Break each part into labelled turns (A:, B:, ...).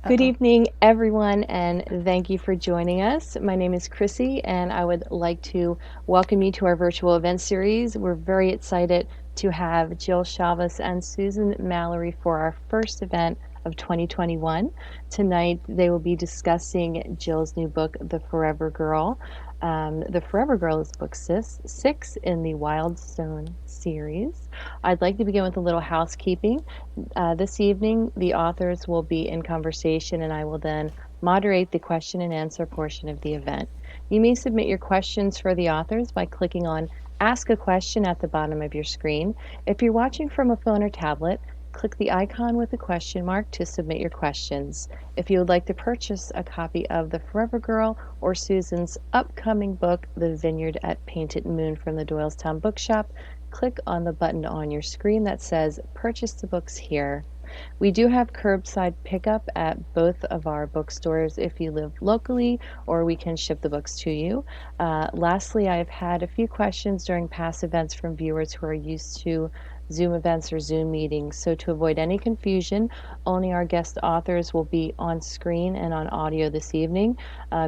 A: Good
B: Uh-oh.
A: evening, everyone, and thank you for joining us. My name is Chrissy, and I would like to welcome you to our virtual event series. We're very excited to have Jill Shalvis and Susan Mallery for our first event of 2021. Tonight, they will be discussing Jill's new book, The Forever Girl. The Forever Girl is book six in the Wildstone series. I'd like to begin with a little housekeeping. This evening, the authors will be in conversation, and I will then moderate the question and answer portion of the event. You may submit your questions for the authors by clicking on Ask a Question at the bottom of your screen. If you're watching from a phone or tablet, click the icon with the question mark to submit your questions. If you would like to purchase a copy of The Forever Girl or Susan's upcoming book, The Vineyard at Painted Moon from the Doylestown Bookshop, click on the button on your screen that says Purchase the Books Here. We do have curbside pickup at both of our bookstores if you live locally, or we can ship the books to you. Lastly, I've had a few questions during past events from viewers who are used to Zoom events or Zoom meetings. So, to avoid any confusion, only our guest authors will be on screen and on audio this evening.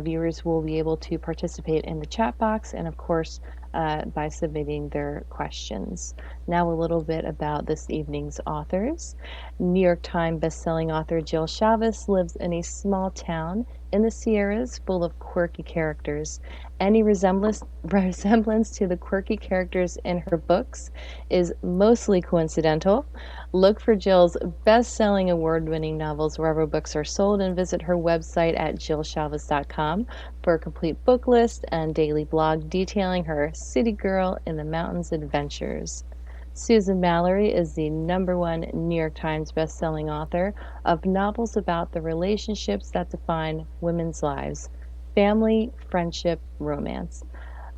A: Viewers will be able to participate in the chat box and, of course, by submitting their questions. Now, a little bit about this evening's authors. New York Times bestselling author Jill Shalvis lives in a small town in the Sierras full of quirky characters. Any resemblance to the quirky characters in her books is mostly coincidental. Look for Jill's best-selling award-winning novels wherever books are sold and visit her website at jillshalvis.com for a complete book list and daily blog detailing her city girl in the mountains adventures. Susan Mallery is the #1 New York Times best-selling author of novels about the relationships that define women's lives: family, friendship, romance.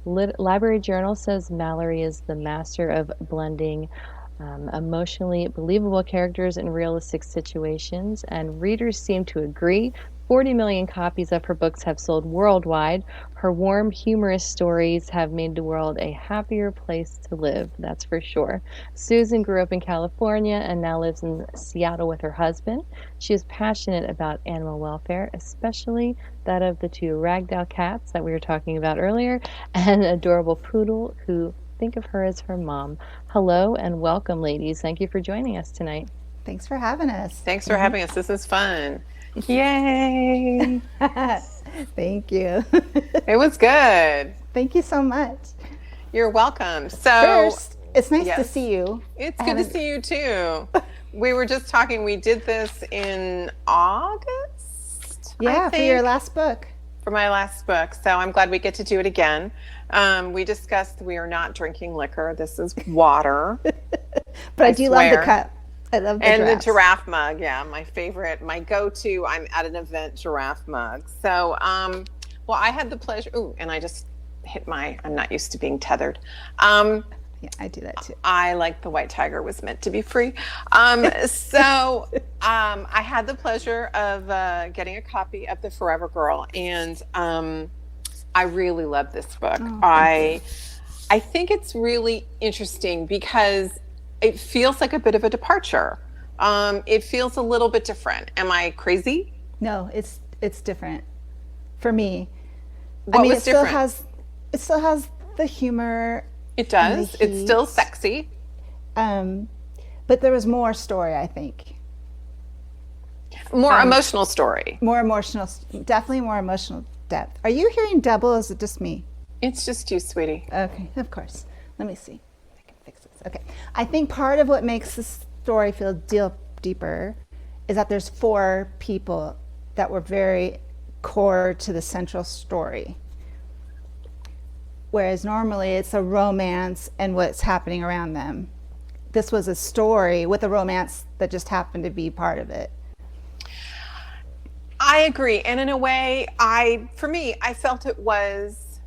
A: Library Journal says Mallery is the master of blending emotionally believable characters in realistic situations, and readers seem to agree. 40 million copies of her books have sold worldwide. Her warm, humorous stories have made the world a happier place to live, that's for sure. Susan grew up in California and now lives in Seattle with her husband. She is passionate about animal welfare, especially that of the two ragdoll cats that we were talking about earlier, and an adorable poodle who think of her as her mom. Hello and welcome, ladies. Thank you for joining us tonight.
B: Thanks for having us.
C: Thanks for having us. This is fun. Yay.
B: Thank you.
C: It was good.
B: Thank you so much.
C: You're welcome. So,
B: First, it's nice to
C: yes.
B: see you.
C: It's good to see you too. We were just talking, we did this in August?
B: Yeah, for your last book.
C: For my last book. So I'm glad we get to do it again. We discussed we are not drinking liquor. This is water.
B: But I do love the cup. I love the
C: and the giraffe mug. Yeah, my favorite, my go-to. I'm at an event giraffe mug. So, well, I had the pleasure. Ooh, and I just hit my. I'm not used to being tethered.
B: Yeah, I do that too.
C: I like the white tiger was meant to be free. So I had the pleasure of getting a copy of The Forever Girl, and I really love this book.
B: Oh,
C: I think it's really interesting because it feels like a bit of a departure. It feels a little bit different. Am I crazy?
B: No, it's different for me.
C: What was different?
B: It still has the humor.
C: It does. It's still sexy.
B: But there was more story, I think.
C: More emotional story.
B: More emotional, definitely more emotional depth. Are you hearing double, or is it just me?
C: It's just you, sweetie.
B: Okay, of course. Let me see. I can fix this. Okay. I think part of what makes this story feel deeper is that there's 4 people that were very core to the central story. Whereas normally it's a romance and what's happening around them. This was a story with a romance that just happened to be part of it.
C: I agree. And in a way, for me, I felt it was,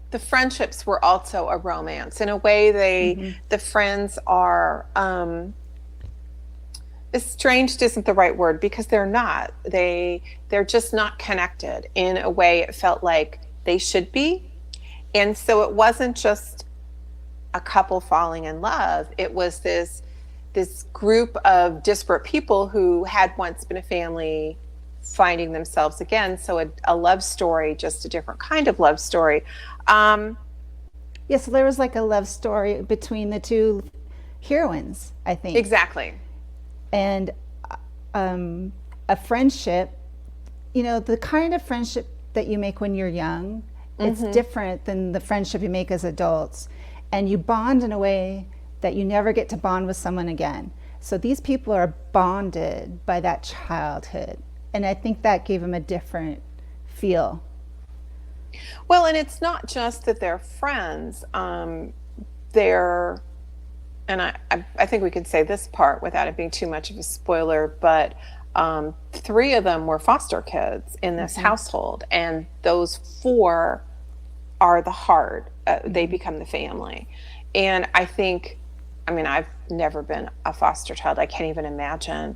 C: the friendships were also a romance. In a way, the friends are, estranged isn't the right word because they're not. They're just not connected. In a way, it felt like they should be. And so it wasn't just a couple falling in love. It was this this group of disparate people who had once been a family finding themselves again. So a love story, just a different kind of love story.
B: Yeah, so there was like a love story between the two heroines, I think.
C: Exactly.
B: And a friendship, the kind of friendship that you make when you're young, it's different than the friendship you make as adults. And you bond in a way that you never get to bond with someone again. So these people are bonded by that childhood. And I think that gave them a different feel.
C: Well, and it's not just that they're friends. They're, and I think we can say this part without it being too much of a spoiler, but three of them were foster kids in this household, and those four are the heart. They become the family. And I've never been a foster child. I can't even imagine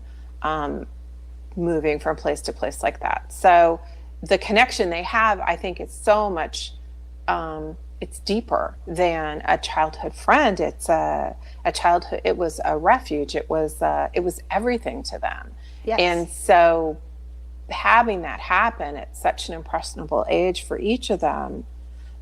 C: moving from place to place like that. So the connection they have, I think, is so much, it's deeper than a childhood friend. It's a childhood, it was a refuge. It was everything to them.
B: Yes.
C: And so having that happen at such an impressionable age for each of them,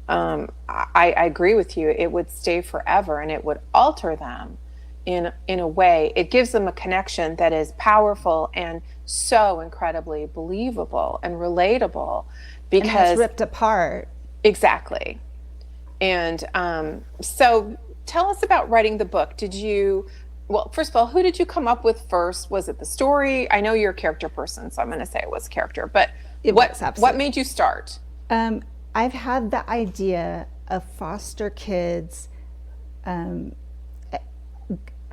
C: I agree with you. It would stay forever, and it would alter them in a way. It gives them a connection that is powerful and so incredibly believable and relatable, because
B: and it's ripped apart.
C: Exactly. And so tell us about writing the book. Well, first of all, who did you come up with first? Was it the story? I know you're a character person, so I'm going to say it was character, but what made you start?
B: I've had the idea of foster kids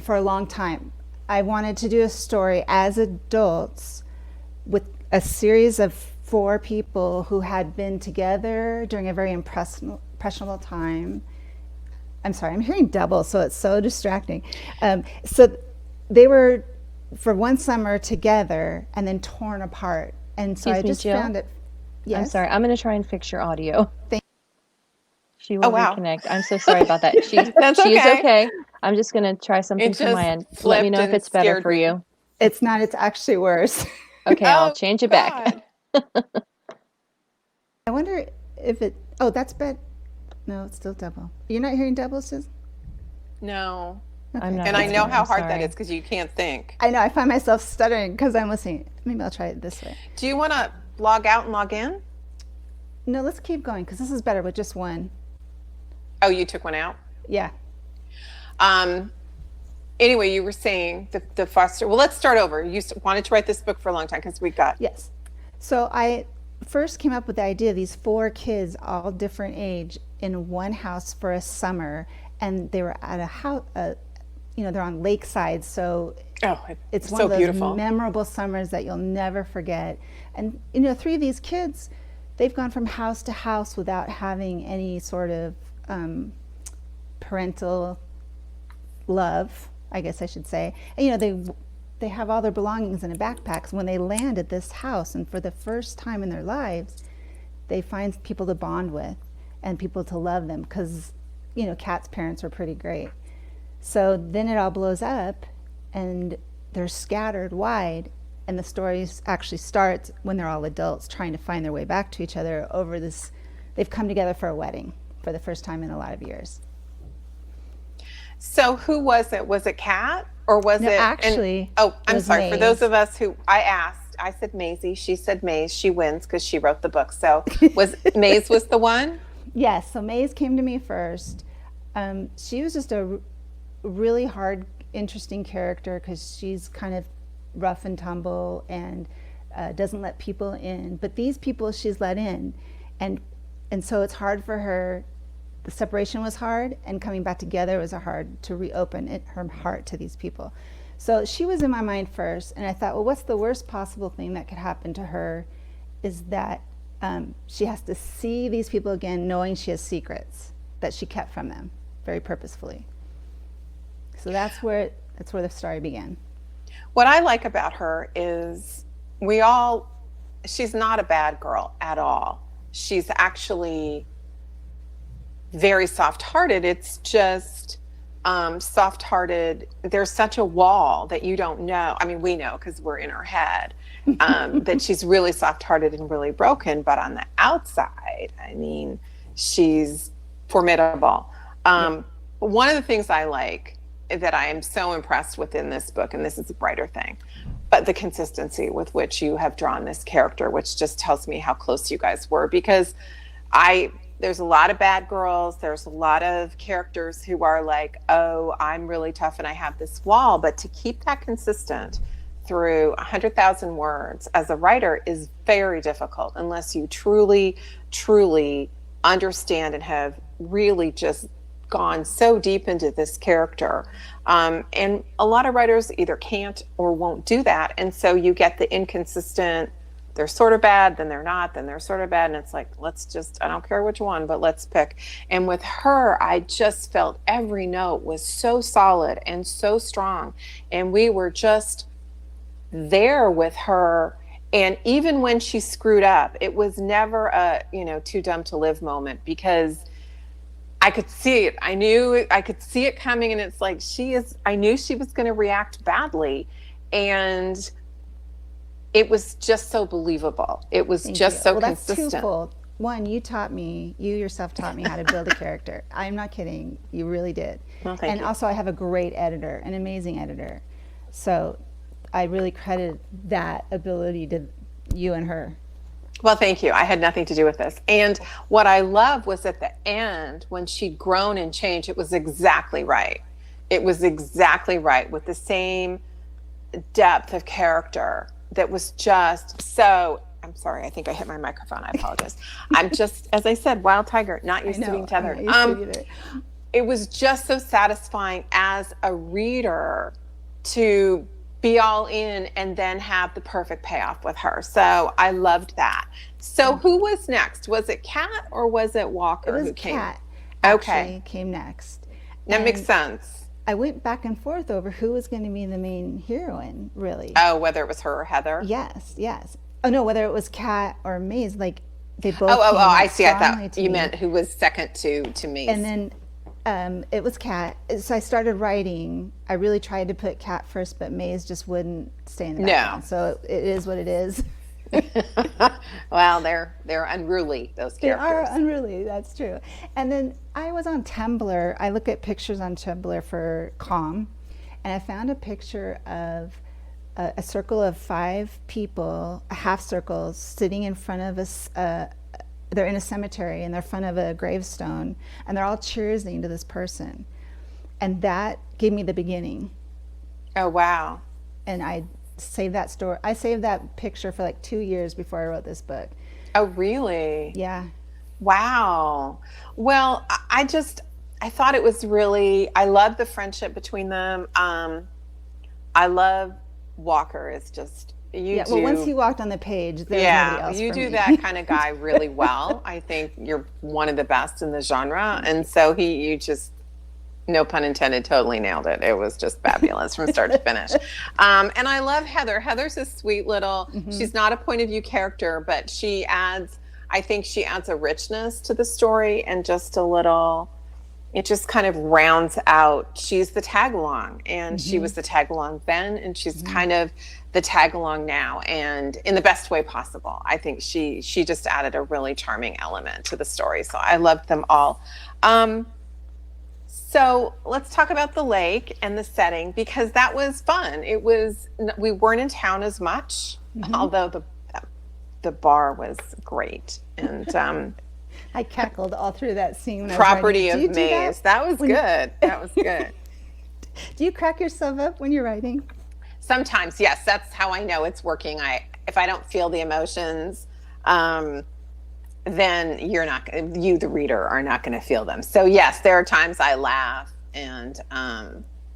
B: for a long time. I wanted to do a story as adults with a series of 4 people who had been together during a very impressionable time. I'm sorry, I'm hearing double, so it's so distracting. So they were for one summer together and then torn apart. And so I just found it. Yes?
A: I'm sorry, I'm going to try and fix your audio. She will
C: Oh, wow.
A: reconnect. I'm so sorry about that. She is okay. I'm just going to try something from my end. Let me know if it's better for you.
B: It's not. It's actually worse.
A: Okay, I'll change it back.
B: I wonder if it... Oh, that's bad. No, it's still double. You're not hearing double, Susan?
C: No.
B: Okay.
A: I'm not.
C: And I know how hard that
A: sorry.
C: is because you can't think.
B: I know. I find myself stuttering because I'm listening. Maybe I'll try it this way.
C: Do you want to log out and log in?
B: No, let's keep going because this is better with just one.
C: Oh, you took one out?
B: Yeah.
C: Anyway, you were saying the foster... Well, let's start over. You wanted to write this book for a long time because we got...
B: Yes. So I first came up with the idea of these 4 kids, all different age, in one house for a summer, and they were at a house, they're on lakeside, so it's one
C: so
B: of those
C: beautiful,
B: memorable summers that you'll never forget. And 3 of these kids, they've gone from house to house without having any sort of parental love, I guess I should say. And, they have all their belongings in a backpack. So when they land at this house, and for the first time in their lives, they find people to bond with and people to love them because, Kat's parents were pretty great. So then it all blows up and they're scattered wide, and the story actually starts when they're all adults trying to find their way back to each other over this. They've come together for a wedding for the first time in a lot of years.
C: So who was it? Was it Kat or was it...
B: Actually,
C: I'm sorry.
B: Maze.
C: For those of us who I asked, I said Maisie. She said Maze. She wins because she wrote the book. So Maze was the one?
B: Yes. So Maze came to me first. She was just a really hard, interesting character because she's kind of rough and tumble and doesn't let people in. But these people she's let in. And so it's hard for her. The separation was hard, and coming back together was hard to reopen her heart to these people. So she was in my mind first, and I thought, well, what's the worst possible thing that could happen to her is that she has to see these people again knowing she has secrets that she kept from them very purposefully. So that's where the story began.
C: What I like about her is she's not a bad girl at all. She's actually very soft-hearted. It's just soft-hearted. There's such a wall that you don't know. I mean, we know because we're in her head, that she's really soft-hearted and really broken. But on the outside, I mean, she's formidable. One of the things I like that I am so impressed with in this book, and this is a brighter thing, but the consistency with which you have drawn this character, which just tells me how close you guys were, because there's a lot of bad girls. There's a lot of characters who are like, oh, I'm really tough and I have this wall. But to keep that consistent through 100,000 words as a writer is very difficult unless you truly, truly understand and have really just gone so deep into this character. And a lot of writers either can't or won't do that. And so you get the inconsistent, they're sort of bad, then they're not, then they're sort of bad. And it's like, I don't care which one, but let's pick. And with her, I just felt every note was so solid and so strong. And we were just there with her. And even when she screwed up, it was never a, too dumb to live moment, because I could see it. I could see it coming. And it's like, I knew she was going to react badly. And it was just so believable. It was just so consistent.
B: That's twofold. One, you yourself taught me how to build a character. I'm not kidding. You really did.
C: Well, thank you.
B: Also, I have a great editor, an amazing editor. So I really credit that ability to you and her.
C: Well, thank you. I had nothing to do with this. And what I love was at the end, when she'd grown and changed, it was exactly right. It was exactly right, with the same depth of character that was just so. I'm sorry, I think I hit my microphone. I apologize. I'm just, as I said, wild tiger, not used to being tethered. It was just so satisfying as a reader to be all in and then have the perfect payoff with her. So I loved that. So who was next? Was it Kat or was it Walker?
B: It was
C: who came?
B: Kat.
C: Okay,
B: came next.
C: that makes sense.
B: I went back and forth over who was going to be the main heroine, really.
C: Oh, whether it was her or Heather?
B: Yes. Oh no, whether it was Kat or Maze, like they both.
C: Oh, I see. I
B: strongly
C: thought
B: to
C: you
B: me.
C: meant who was second to me.
B: And then it was Kat. So I started writing. I really tried to put Kat first, but Maze just wouldn't stay in the background.
C: No.
B: So it is what it is.
C: Well, they're unruly, those
B: They
C: characters.
B: are unruly, that's true. And then I was on Tumblr. I look at pictures on Tumblr for calm, and I found a picture of a circle of 5 people, half circles, sitting in front of us. They're in a cemetery and they're in front of a gravestone, and they're all cheersing to this person. And that gave me the beginning.
C: Oh, wow.
B: And I saved that story. I saved that picture for like 2 years before I wrote this book.
C: Oh, really?
B: Yeah.
C: Wow. Well, I thought it was really, I love the friendship between them. I love Walker. Is just,
B: well, once he walked on the page, there's nobody else
C: you
B: for
C: do
B: me.
C: that kind of guy really well. I think you're one of the best in the genre. And so you just, no pun intended, totally nailed it. It was just fabulous from start to finish. And I love Heather. Heather's a sweet little, she's not a point of view character, but I think she adds a richness to the story, and just a little, it just kind of rounds out. She's the tag along, and she was the tag along then, and she's kind of the tag along now, and in the best way possible. I think she just added a really charming element to the story. So I loved them all. So let's talk about the lake and the setting, because that was fun. We weren't in town as much, although the bar was great. And
B: I cackled all through that scene. When
C: Property
B: I was
C: of
B: writing.
C: Maze. That was good. That was good.
B: Do you crack yourself up when you're writing?
C: Sometimes, yes. That's how I know it's working. If I don't feel the emotions, then you, the reader, are not going to feel them. So yes, there are times I laugh, and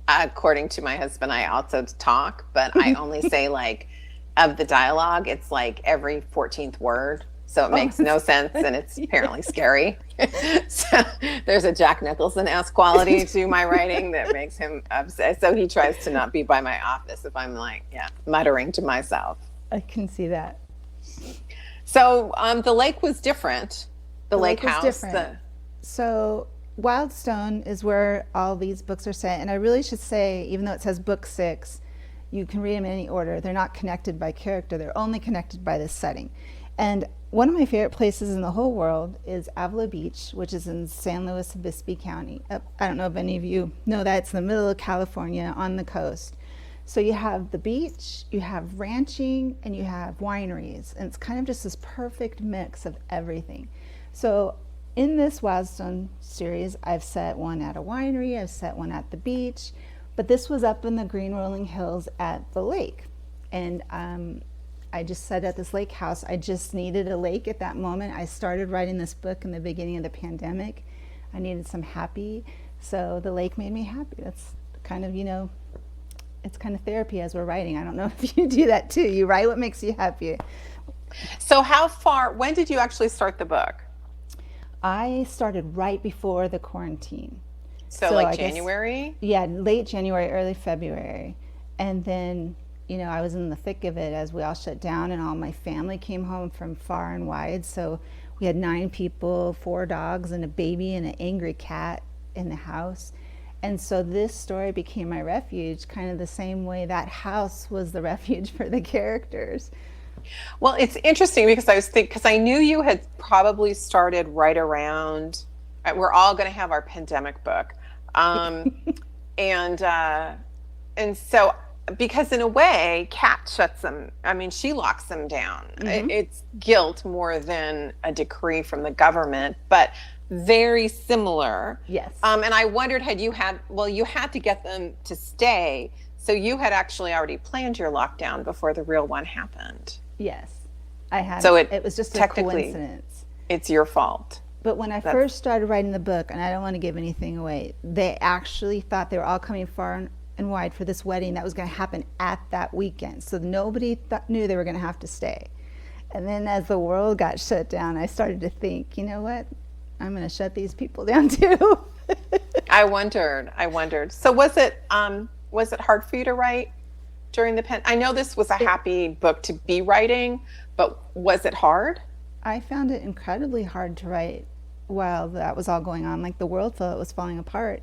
C: according to my husband, I also talk, but I only say, like, of the dialogue, it's like every 14th word. So it makes no sense, and it's apparently scary. So there's a Jack Nicholson-esque quality to my writing that makes him upset. So he tries to not be by my office if I'm like, muttering to myself.
B: I can see that.
C: So the lake was different. The lake
B: was
C: house.
B: different. So Wildstone is where all these books are set. And I really should say, even though it says book 6, you can read them in any order. They're not connected by character. They're only connected by this setting. And one of my favorite places in the whole world is Avila Beach, which is in San Luis Obispo County. I don't know if any of you know that. It's in the middle of California on the coast. So you have the beach, you have ranching, and you have wineries. And it's kind of just this perfect mix of everything. So in this Wildstone series, I've set one at a winery, I've set one at the beach, but this was up in the green rolling hills at the lake. And I just set at this lake house. I just needed a lake at that moment. I started writing this book in the beginning of the pandemic. I needed some happy, so the lake made me happy. That's kind of, it's kind of therapy as we're writing. I don't know if you do that too. You write what makes you happy.
C: So when did you actually start the book?
B: I started right before the quarantine.
C: So like January?
B: Yeah, late January, early February. And then, I was in the thick of it as we all shut down and all my family came home from far and wide. So we had 9 people, 4 dogs and a baby and an angry cat in the house. And so this story became my refuge, kind of the same way that house was the refuge for the characters.
C: Well, it's interesting because I knew you had probably started right around, we're all going to have our pandemic book. And so, because in a way, Kat she locks them down. Mm-hmm. It's guilt more than a decree from the government, but very similar.
B: Yes.
C: And I wondered, you had to get them to stay. So you had actually already planned your lockdown before the real one happened.
B: Yes, I had.
C: So
B: it was just a coincidence.
C: It's your fault.
B: But when I first started writing the book, and I don't want to give anything away, they actually thought they were all coming far and wide for this wedding that was going to happen at that weekend. So nobody knew they were going to have to stay. And then as the world got shut down, I started to think, you know what? I'm going to shut these people down too.
C: I wondered. So was it hard for you to write during the I know this was a happy book to be writing, but was it hard?
B: I found it incredibly hard to write while that was all going on. Like the world felt it was falling apart.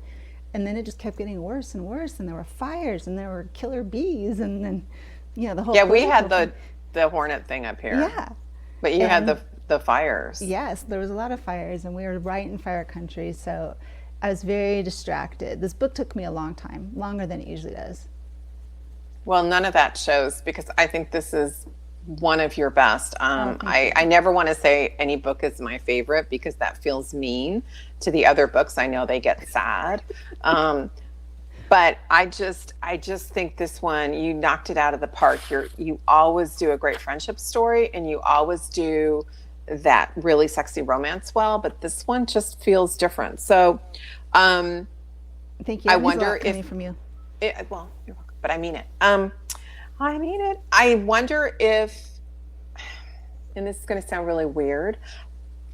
B: And then it just kept getting worse and worse. And there were fires and there were killer bees. And then, the whole.
C: Yeah, we had the hornet thing up here.
B: Yeah.
C: But you had the fires.
B: Yes, there was a lot of fires and we were right in fire country. So I was very distracted. This book took me a long time, longer than it usually does.
C: Well, none of that shows because I think this is one of your best. I never want to say any book is my favorite because that feels mean to the other books. I know they get sad. But I just think this one, you knocked it out of the park. You always do a great friendship story and you always do that really sexy romance well, but this one just feels different. So
B: thank you.
C: I wonder if
B: from you.
C: You're welcome, but I mean it. I wonder if, and this is going to sound really weird,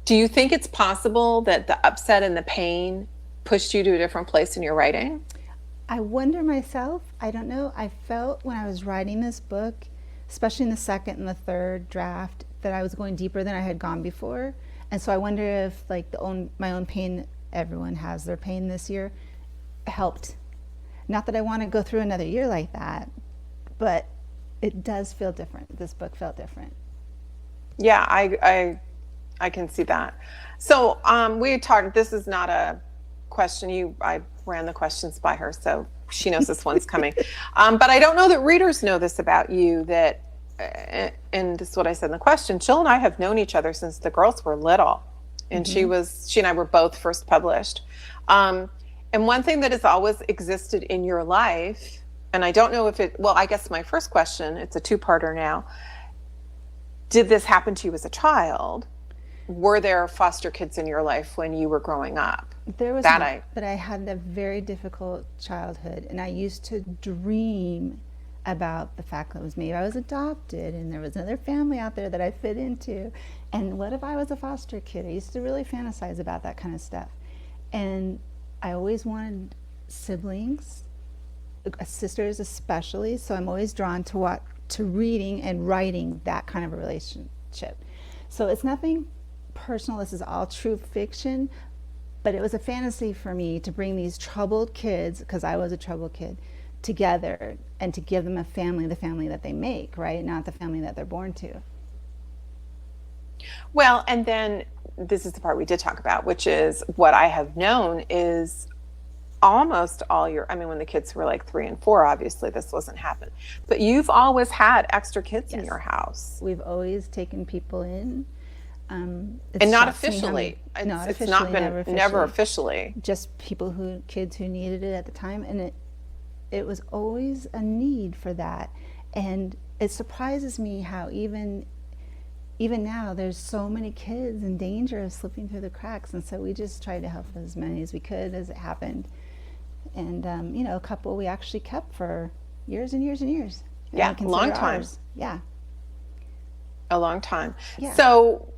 C: do you think it's possible that the upset and the pain pushed you to a different place in your writing?
B: I wonder myself. I don't know. I felt when I was writing this book, especially in the second and the third draft, that I was going deeper than I had gone before. And so I wonder if my own pain, everyone has their pain this year, helped. Not that I want to go through another year like that, but it does feel different. This book felt different.
C: Yeah, I can see that. So we had talked, this is not a question, I ran the questions by her, so she knows this one's coming. But I don't know that readers know this about you, that, and this is what I said in the question, Jill and I have known each other since the girls were little. And mm-hmm. she and I were both first published. And one thing that has always existed in your life, and I don't know if I guess my first question, it's a 2-parter now. Did this happen to you as a child? Were there foster kids in your life when you were growing up?
B: There was not, but I had a very difficult childhood, and I used to dream about the fact that it was maybe I was adopted and there was another family out there that I fit into. And what if I was a foster kid? I used to really fantasize about that kind of stuff. And I always wanted siblings, sisters especially, so I'm always drawn to reading and writing that kind of a relationship. So it's nothing personal, this is all true fiction, But it was a fantasy for me to bring these troubled kids, because I was a troubled kid, together and to give them a family, the family that they make, right? Not the family that they're born to.
C: Well, and then this is the part we did talk about, which is what I have known is almost all your, I mean, when the kids were like 3 and 4, obviously this wasn't happening, but you've always had extra kids in your house.
B: We've always taken people in.
C: And not officially. It's not been, never officially.
B: Just kids who needed it at the time. And it was always a need for that. And it surprises me how even now there's so many kids in danger of slipping through the cracks. And so we just tried to help as many as we could as it happened. And, a couple we actually kept for years and years and years.
C: Yeah, a long time.
B: Ours. Yeah.
C: A long time.
B: Yeah.
C: So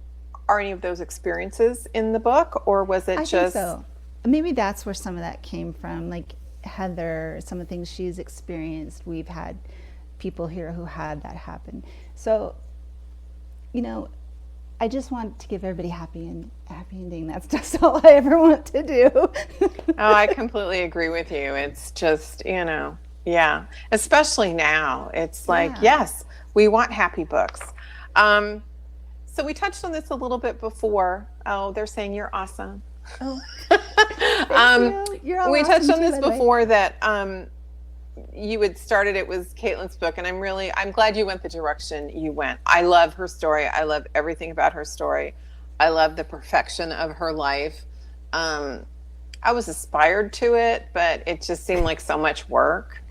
C: are any of those experiences in the book, or was it
B: I
C: just...
B: think so. Maybe that's where some of that came from. Like Heather, some of the things she's experienced, we've had people here who had that happen. So, I just want to give everybody happy ending. That's just all I ever want to do.
C: Oh, I completely agree with you. It's just, yeah. Especially now. It's like, yes, we want happy books. So we touched on this a little bit before. Oh, they're saying you're awesome.
B: Oh,
C: we touched on this before that you had started, it was Caitlin's book, and I'm glad you went the direction you went. I love her story. I love everything about her story. I love the perfection of her life. I was inspired to it, but it just seemed like so much work.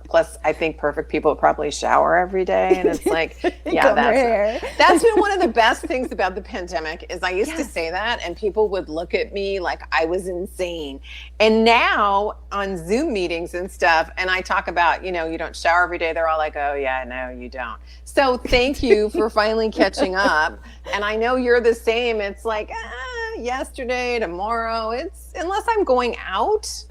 C: Plus, I think perfect people probably shower every day, and it's like, yeah, that's been one of the best things about the pandemic is I used to say that, and people would look at me like I was insane. And now on Zoom meetings and stuff, and I talk about, you don't shower every day, they're all like, oh yeah, no, you don't. So thank you for finally catching up. And I know you're the same. It's like, yesterday, tomorrow. It's unless I'm going out.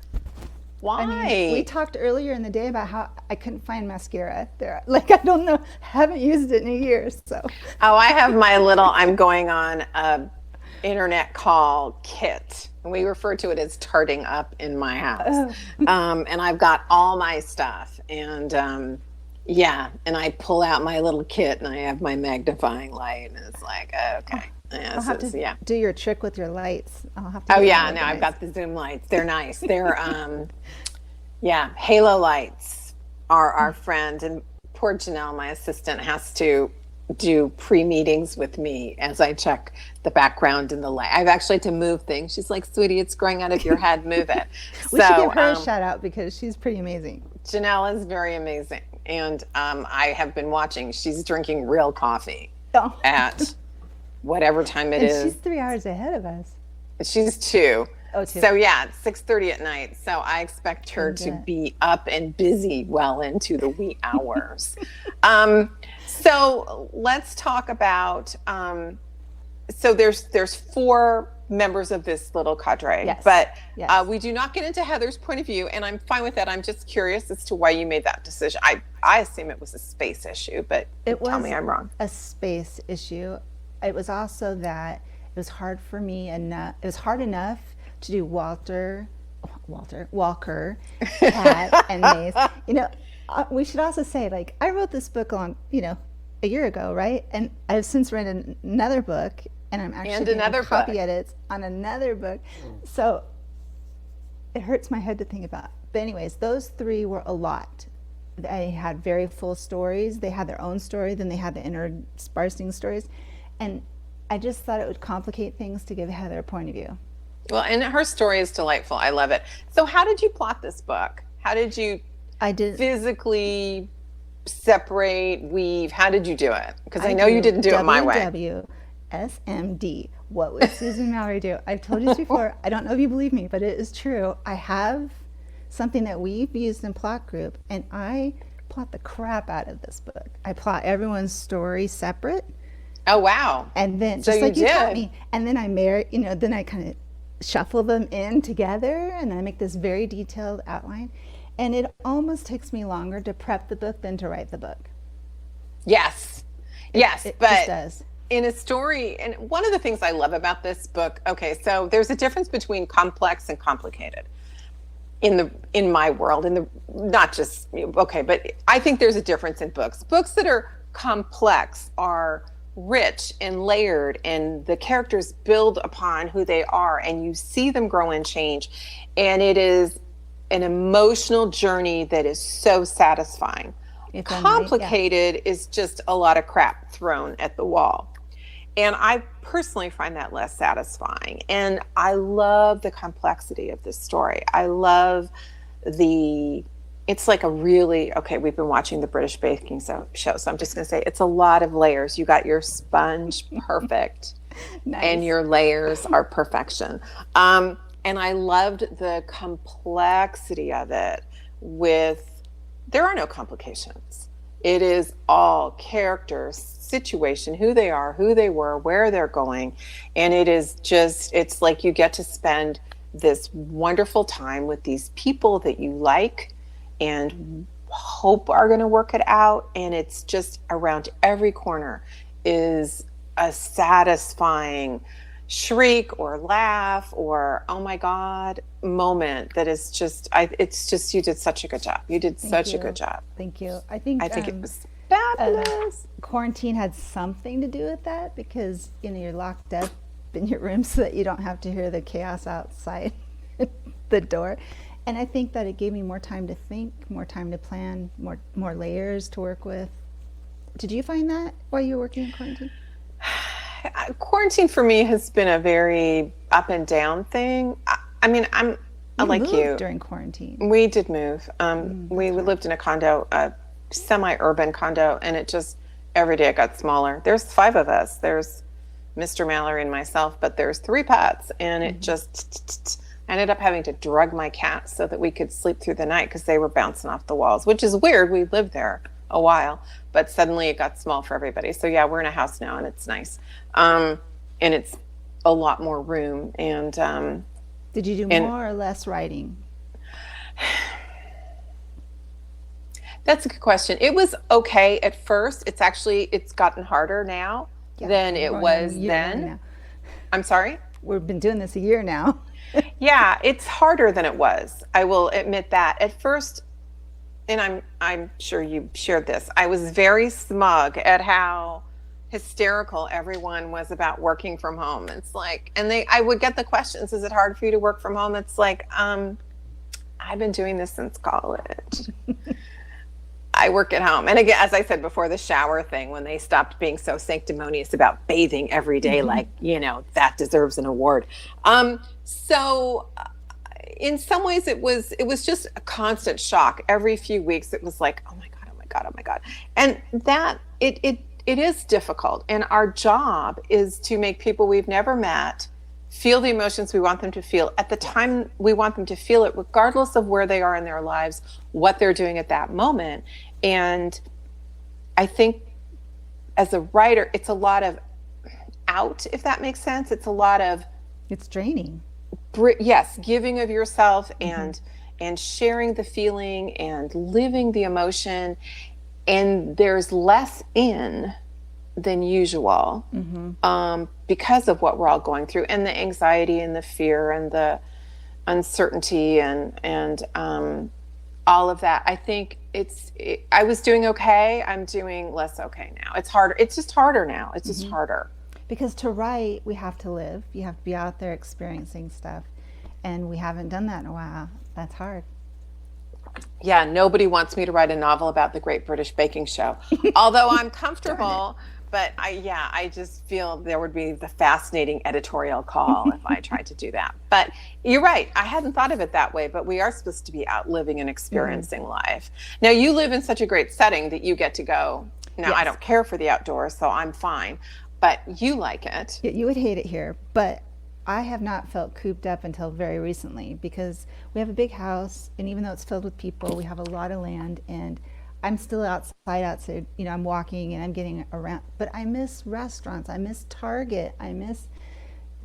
C: Why?
B: I mean, we talked earlier in the day about how I couldn't find mascara there. Like, I don't know, haven't used it in a year, so.
C: Oh, I have my I'm going on a internet call kit. And we refer to it as tarting up in my house. And I've got all my stuff. And and I pull out my little kit and I have my magnifying light. And it's like, okay.
B: I'll have to do your trick with your lights. I'll have to.
C: I've got the Zoom lights. They're nice. They're halo lights are our friend. And poor Janelle, my assistant, has to do pre-meetings with me as I check the background and the light. I've actually had to move things. She's like, sweetie, it's growing out of your head. Move it.
B: We should give her a shout out because she's pretty amazing.
C: Janelle is very amazing. And I have been watching. She's drinking real coffee at whatever time it is.
B: She's 3 hours ahead of us.
C: She's 2.
B: Oh, 2.
C: So yeah, it's 6:30 at night. So I expect her to be up and busy well into the wee hours. So let's talk about. So there's 4 members of this little cadre, but we do not get into Heather's point of view, and I'm fine with that. I'm just curious as to why you made that decision. I assume it was a space issue, but tell me I'm wrong.
B: A space issue. It was also that it was hard for me, and it was hard enough to do Walker, Cat, and Maze. We should also say, like, I wrote this book on, a year ago, right? And I've since written another book, and I'm actually doing copy edits on another book. So it hurts my head to think about. But anyways, those 3 were a lot. They had very full stories. They had their own story. Then they had the interspersing stories. And I just thought it would complicate things to give Heather a point of view.
C: Well, and her story is delightful. I love it. So how did you plot this book? How did you physically separate, weave? How did you do it? Because I know you didn't do it my way.
B: SMD. What would Susan Mallery do? I've told you this before. I don't know if you believe me, but it is true. I have something that we've used in Plot Group, and I plot the crap out of this book. I plot everyone's story separate.
C: Oh, wow.
B: And then, just like you taught me, and then I then I kind of shuffle them in together, and I make this very detailed outline. And it almost takes me longer to prep the book than to write the book.
C: Yes. Yes,
B: it
C: but
B: just does.
C: in a story, and one of the things I love about this book, okay, so there's a difference between complex and complicated in my world, in the not just okay, but I think there's a difference in books that are complex are rich and layered, and the characters build upon who they are, and you see them grow and change, and it is an emotional journey that is so satisfying. Complicated is just a lot of crap thrown at the wall, and I personally find that less satisfying. And I love the complexity of this story. I love it's like a really, okay, we've been watching the British baking show, so I'm just going to say it's a lot of layers. You got your sponge perfect, nice. And your layers are perfection. And I loved the complexity of it there are no complications. It is all character, situation, who they are, who they were, where they're going. And it's like you get to spend this wonderful time with these people that you like and hope are going to work it out. And it's just around every corner is a satisfying shriek or laugh or oh my god moment that is just it's just you did such a good job. You did such a good job.
B: Thank you. I think
C: it was fabulous.
B: Quarantine had something to do with that because you're locked up in your room so that you don't have to hear the chaos outside the door. And I think that it gave me more time to think, more time to plan, more layers to work with. Did you find that while you were working in quarantine?
C: Quarantine for me has been a very up and down thing. I mean, I'm like you.
B: During quarantine.
C: We did move. We lived in a condo, a semi-urban condo, and it just, every day it got smaller. There's 5 of us. There's Mr. Mallery and myself, but there's 3 pets, and it just, I ended up having to drug my cats so that we could sleep through the night because they were bouncing off the walls, which is weird. We lived there a while, but suddenly it got small for everybody. So yeah, we're in a house now and it's nice. And it's a lot more room. And
B: did you do more or less writing?
C: That's a good question. It was okay at first. It's gotten harder now than it was then. I'm sorry?
B: We've been doing this a year now.
C: Yeah, it's harder than it was. I will admit that. At first, and I'm sure you shared this, I was very smug at how hysterical everyone was about working from home. It's like, and I would get the questions, is it hard for you to work from home? It's like, I've been doing this since college. I work at home. And again, as I said before, the shower thing, when they stopped being so sanctimonious about bathing every day, like, that deserves an award. So in some ways it was just a constant shock. Every few weeks it was like, oh my God, oh my God, oh my God. And that it is difficult. And our job is to make people we've never met feel the emotions we want them to feel at the time we want them to feel it, regardless of where they are in their lives, what they're doing at that moment. And I think as a writer, it's a lot of out, if that makes sense. It's a lot of,
B: it's draining.
C: Yes, giving of yourself and sharing the feeling and living the emotion. And there's less in than usual because of what we're all going through, and the anxiety and the fear and the uncertainty and all of that. I think I was doing okay. I'm doing less okay now. It's harder. It's just harder now. It's just harder.
B: Because to write, we have to live. You have to be out there experiencing stuff. And we haven't done that in a while. That's hard.
C: Yeah, nobody wants me to write a novel about the Great British Baking Show. Although I'm comfortable, but I just feel there would be the fascinating editorial call if I tried to do that. But you're right. I hadn't thought of it that way, but we are supposed to be out living and experiencing life. Now, you live in such a great setting that you get to go. Now, yes. I don't care for the outdoors, so I'm fine. But you like it.
B: You would hate it here, but I have not felt cooped up until very recently because we have a big house, and even though it's filled with people, we have a lot of land, and I'm still outside. I'm walking and I'm getting around, but I miss restaurants. I miss Target. I miss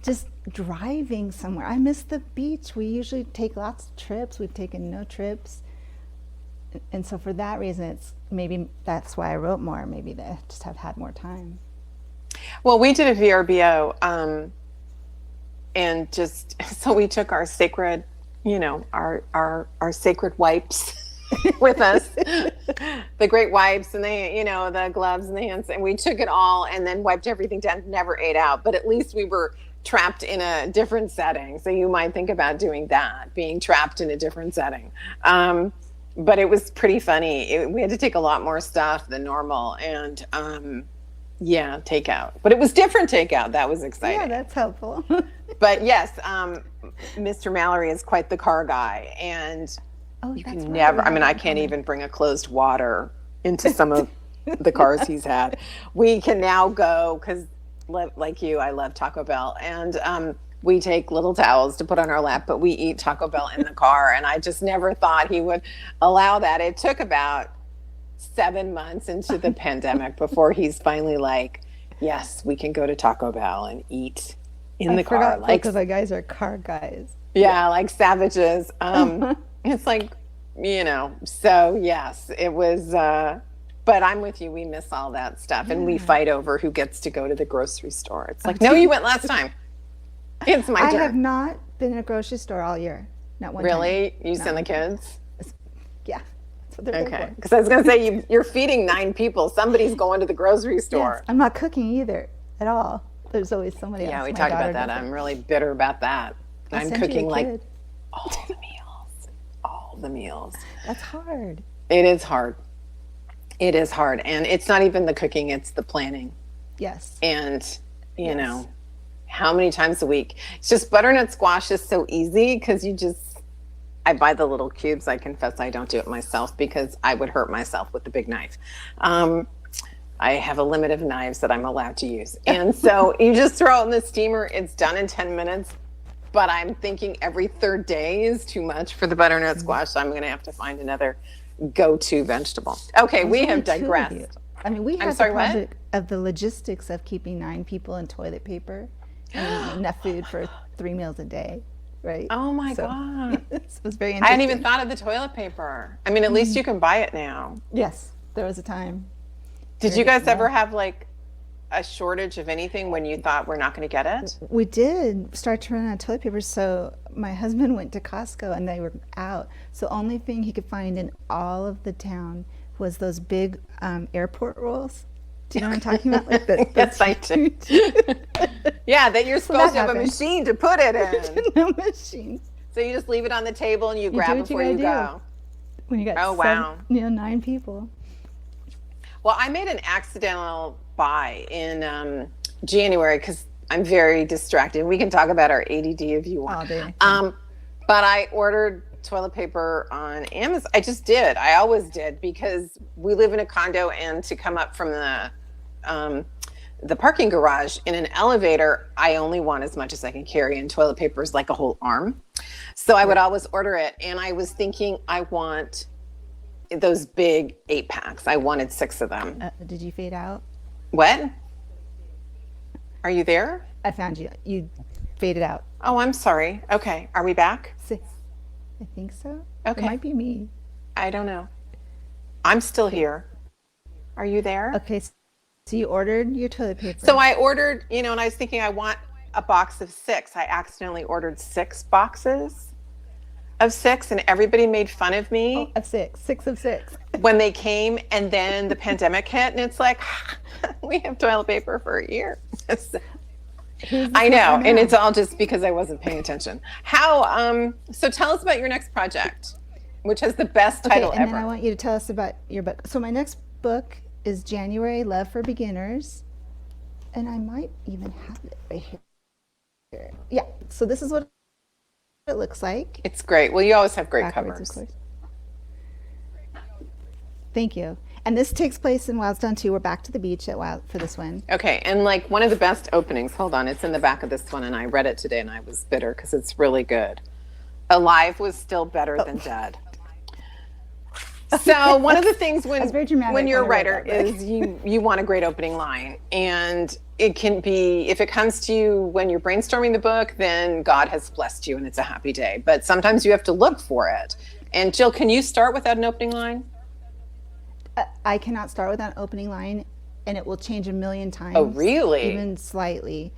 B: just driving somewhere. I miss the beach. We usually take lots of trips. We've taken no trips. And so for that reason, maybe that's why I wrote more. Maybe that I just have had more time.
C: Well, we did a VRBO, and just so we took our sacred, our sacred wipes with us, the great wipes and the gloves and the hands, and we took it all and then wiped everything down. Never ate out, but at least we were trapped in a different setting. So you might think about doing that, being trapped in a different setting. But it was pretty funny. We had to take a lot more stuff than normal, and yeah, takeout. But it was different takeout. That was exciting.
B: Yeah, that's helpful.
C: But yes, Mr. Mallery is quite the car guy, and you can never. I mean, I can't even bring a closed water into some of the cars he's had. We can now go because, like you, I love Taco Bell, and we take little towels to put on our lap, but we eat Taco Bell in the car, and I just never thought he would allow that. It took about 7 months into the pandemic before he's finally like, yes, we can go to Taco Bell and eat in the car.
B: Like, because the guys are car guys.
C: Yeah, like savages. It's like, so yes, it was, but I'm with you. We miss all that stuff, and we fight over who gets to go to the grocery store. It's like, no, you went last time. It's my turn.
B: I have not been in a grocery store all year. Not one time.
C: Really? You send the kids?
B: Yeah. That's what they're
C: okay. Because I was going to say, you're feeding 9 people. Somebody's going to the grocery store.
B: Yes, I'm not cooking either at all. There's always somebody else.
C: Yeah, we talked about that. I'm really bitter about that. I'm cooking like all the meals.
B: That's hard.
C: It is hard. It is hard. And it's not even the cooking, it's the planning.
B: Yes.
C: And, you know, how many times a week? It's just butternut squash is so easy because I buy the little cubes. I confess I don't do it myself because I would hurt myself with the big knife. I have a limit of knives that I'm allowed to use. And so you just throw it in the steamer. It's done in 10 minutes. But I'm thinking every third day is too much for the butternut squash. So I'm going to have to find another go-to vegetable. Okay, we have digressed.
B: I mean, we have the project of the logistics of keeping 9 people in toilet paper and enough food for 3 meals a day, right?
C: Oh my God.
B: It was very interesting.
C: I hadn't even thought of the toilet paper. I mean, at least you can buy it now.
B: Yes, there was a time.
C: Did you guys ever have like a shortage of anything when you thought we're not going to get it?
B: We did start to run out of toilet paper. So my husband went to Costco and they were out. So only thing he could find in all of the town was those big airport rolls. Do you know what I'm talking about? Like
C: yes, I do. Yeah, that you're supposed to have a machine to put it in.
B: No machine.
C: So you just leave it on the table and you grab it before you go.
B: When you got 9 people.
C: Well, I made an accidental buy in January because I'm very distracted. We can talk about our ADD if you want. But I ordered toilet paper on Amazon. I just did. I always did because we live in a condo, and to come up from the parking garage in an elevator, I only want as much as I can carry, and toilet paper is like a whole arm. So I would always order it, and I was thinking I want those big 8-packs. I wanted 6 of them.
B: Did you fade out?
C: What? Are you there?
B: I found you. You faded out.
C: Oh, I'm sorry. Okay. Are we back?
B: 6. I think so.
C: Okay.
B: It might be me.
C: I don't know. I'm still here. Are you there?
B: Okay. So you ordered your toilet paper.
C: So I ordered, and I was thinking I want a box of 6. I accidentally ordered 6 boxes of 6, and everybody made fun of me.
B: Of 6. 6 of 6.
C: When they came, and then the pandemic hit, and it's like, we have toilet paper for a year. I know, and it's all just because I wasn't paying attention. So tell us about your next project, which has the best title ever.
B: And then I want you to tell us about your book. So my next book is January Love for Beginners, and I might even have it right here. Yeah, so this is what it looks like.
C: It's great. Well, you always have great
B: Backwards,
C: covers.
B: Thank you. And this takes place in Wildstone 2. We're back to the beach for this one.
C: Okay, and like one of the best openings, hold on, it's in the back of this one, and I read it today and I was bitter because it's really good. Alive was still better than dead. So one of the things when you're a writer is you want a great opening line, and it can be, if it comes to you when you're brainstorming the book, then God has blessed you and it's a happy day. But sometimes you have to look for it. And Jill, can you start without an opening line?
B: I cannot start with an opening line and it will change a million times.
C: Oh, really?
B: Even slightly,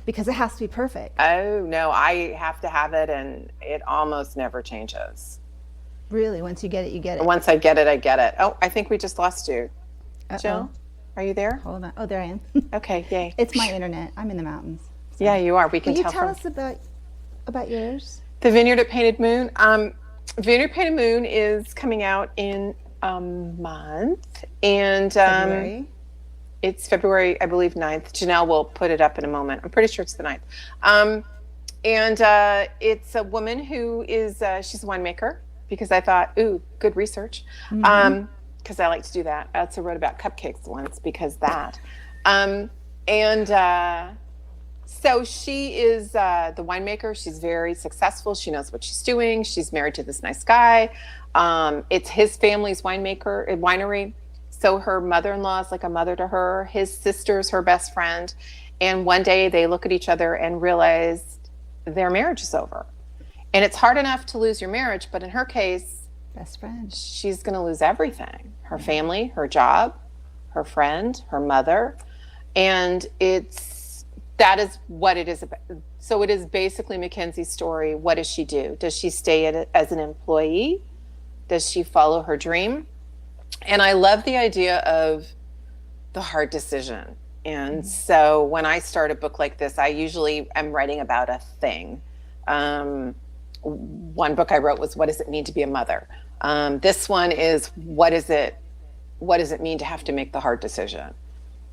B: because it has to be perfect.
C: Oh, no, I have to have it, and it almost never changes.
B: Really, once you get it, you get it.
C: Once I get it, I get it. Oh, I think we just lost you.
B: Uh-oh.
C: Jill, are you there?
B: Hold on. Oh, there I am.
C: Okay, yay.
B: It's my internet. I'm in the mountains. So.
C: Yeah, you are. We can
B: Will you
C: tell
B: tell
C: from
B: us about yours?
C: The Vineyard at Painted Moon. Vineyard Painted Moon is coming out in a month, and
B: February.
C: it's February, I believe, 9th. Janelle will put it up in a moment. I'm pretty sure it's the 9th. And it's a woman who is, she's a winemaker, because I thought, ooh, good research. Because I like to do that. I also wrote about cupcakes once because that. So she is the winemaker. She's very successful. She knows what she's doing. She's married to this nice guy. It's his family's winery. So her mother-in-law is like a mother to her. His sister's her best friend. And one day they look at each other and realize their marriage is over. And it's hard enough to lose your marriage, but in her case,
B: best friend,
C: she's going to lose everything. Her family, her job, her friend, her mother. And that is what it is about. So it is basically Mackenzie's story. What does she do? Does she stay as an employee? Does she follow her dream? And I love the idea of the hard decision. And so when I start a book like this, I usually am writing about a thing. One book I wrote was, what does it mean to be a mother? This one is, what does it mean to have to make the hard decision?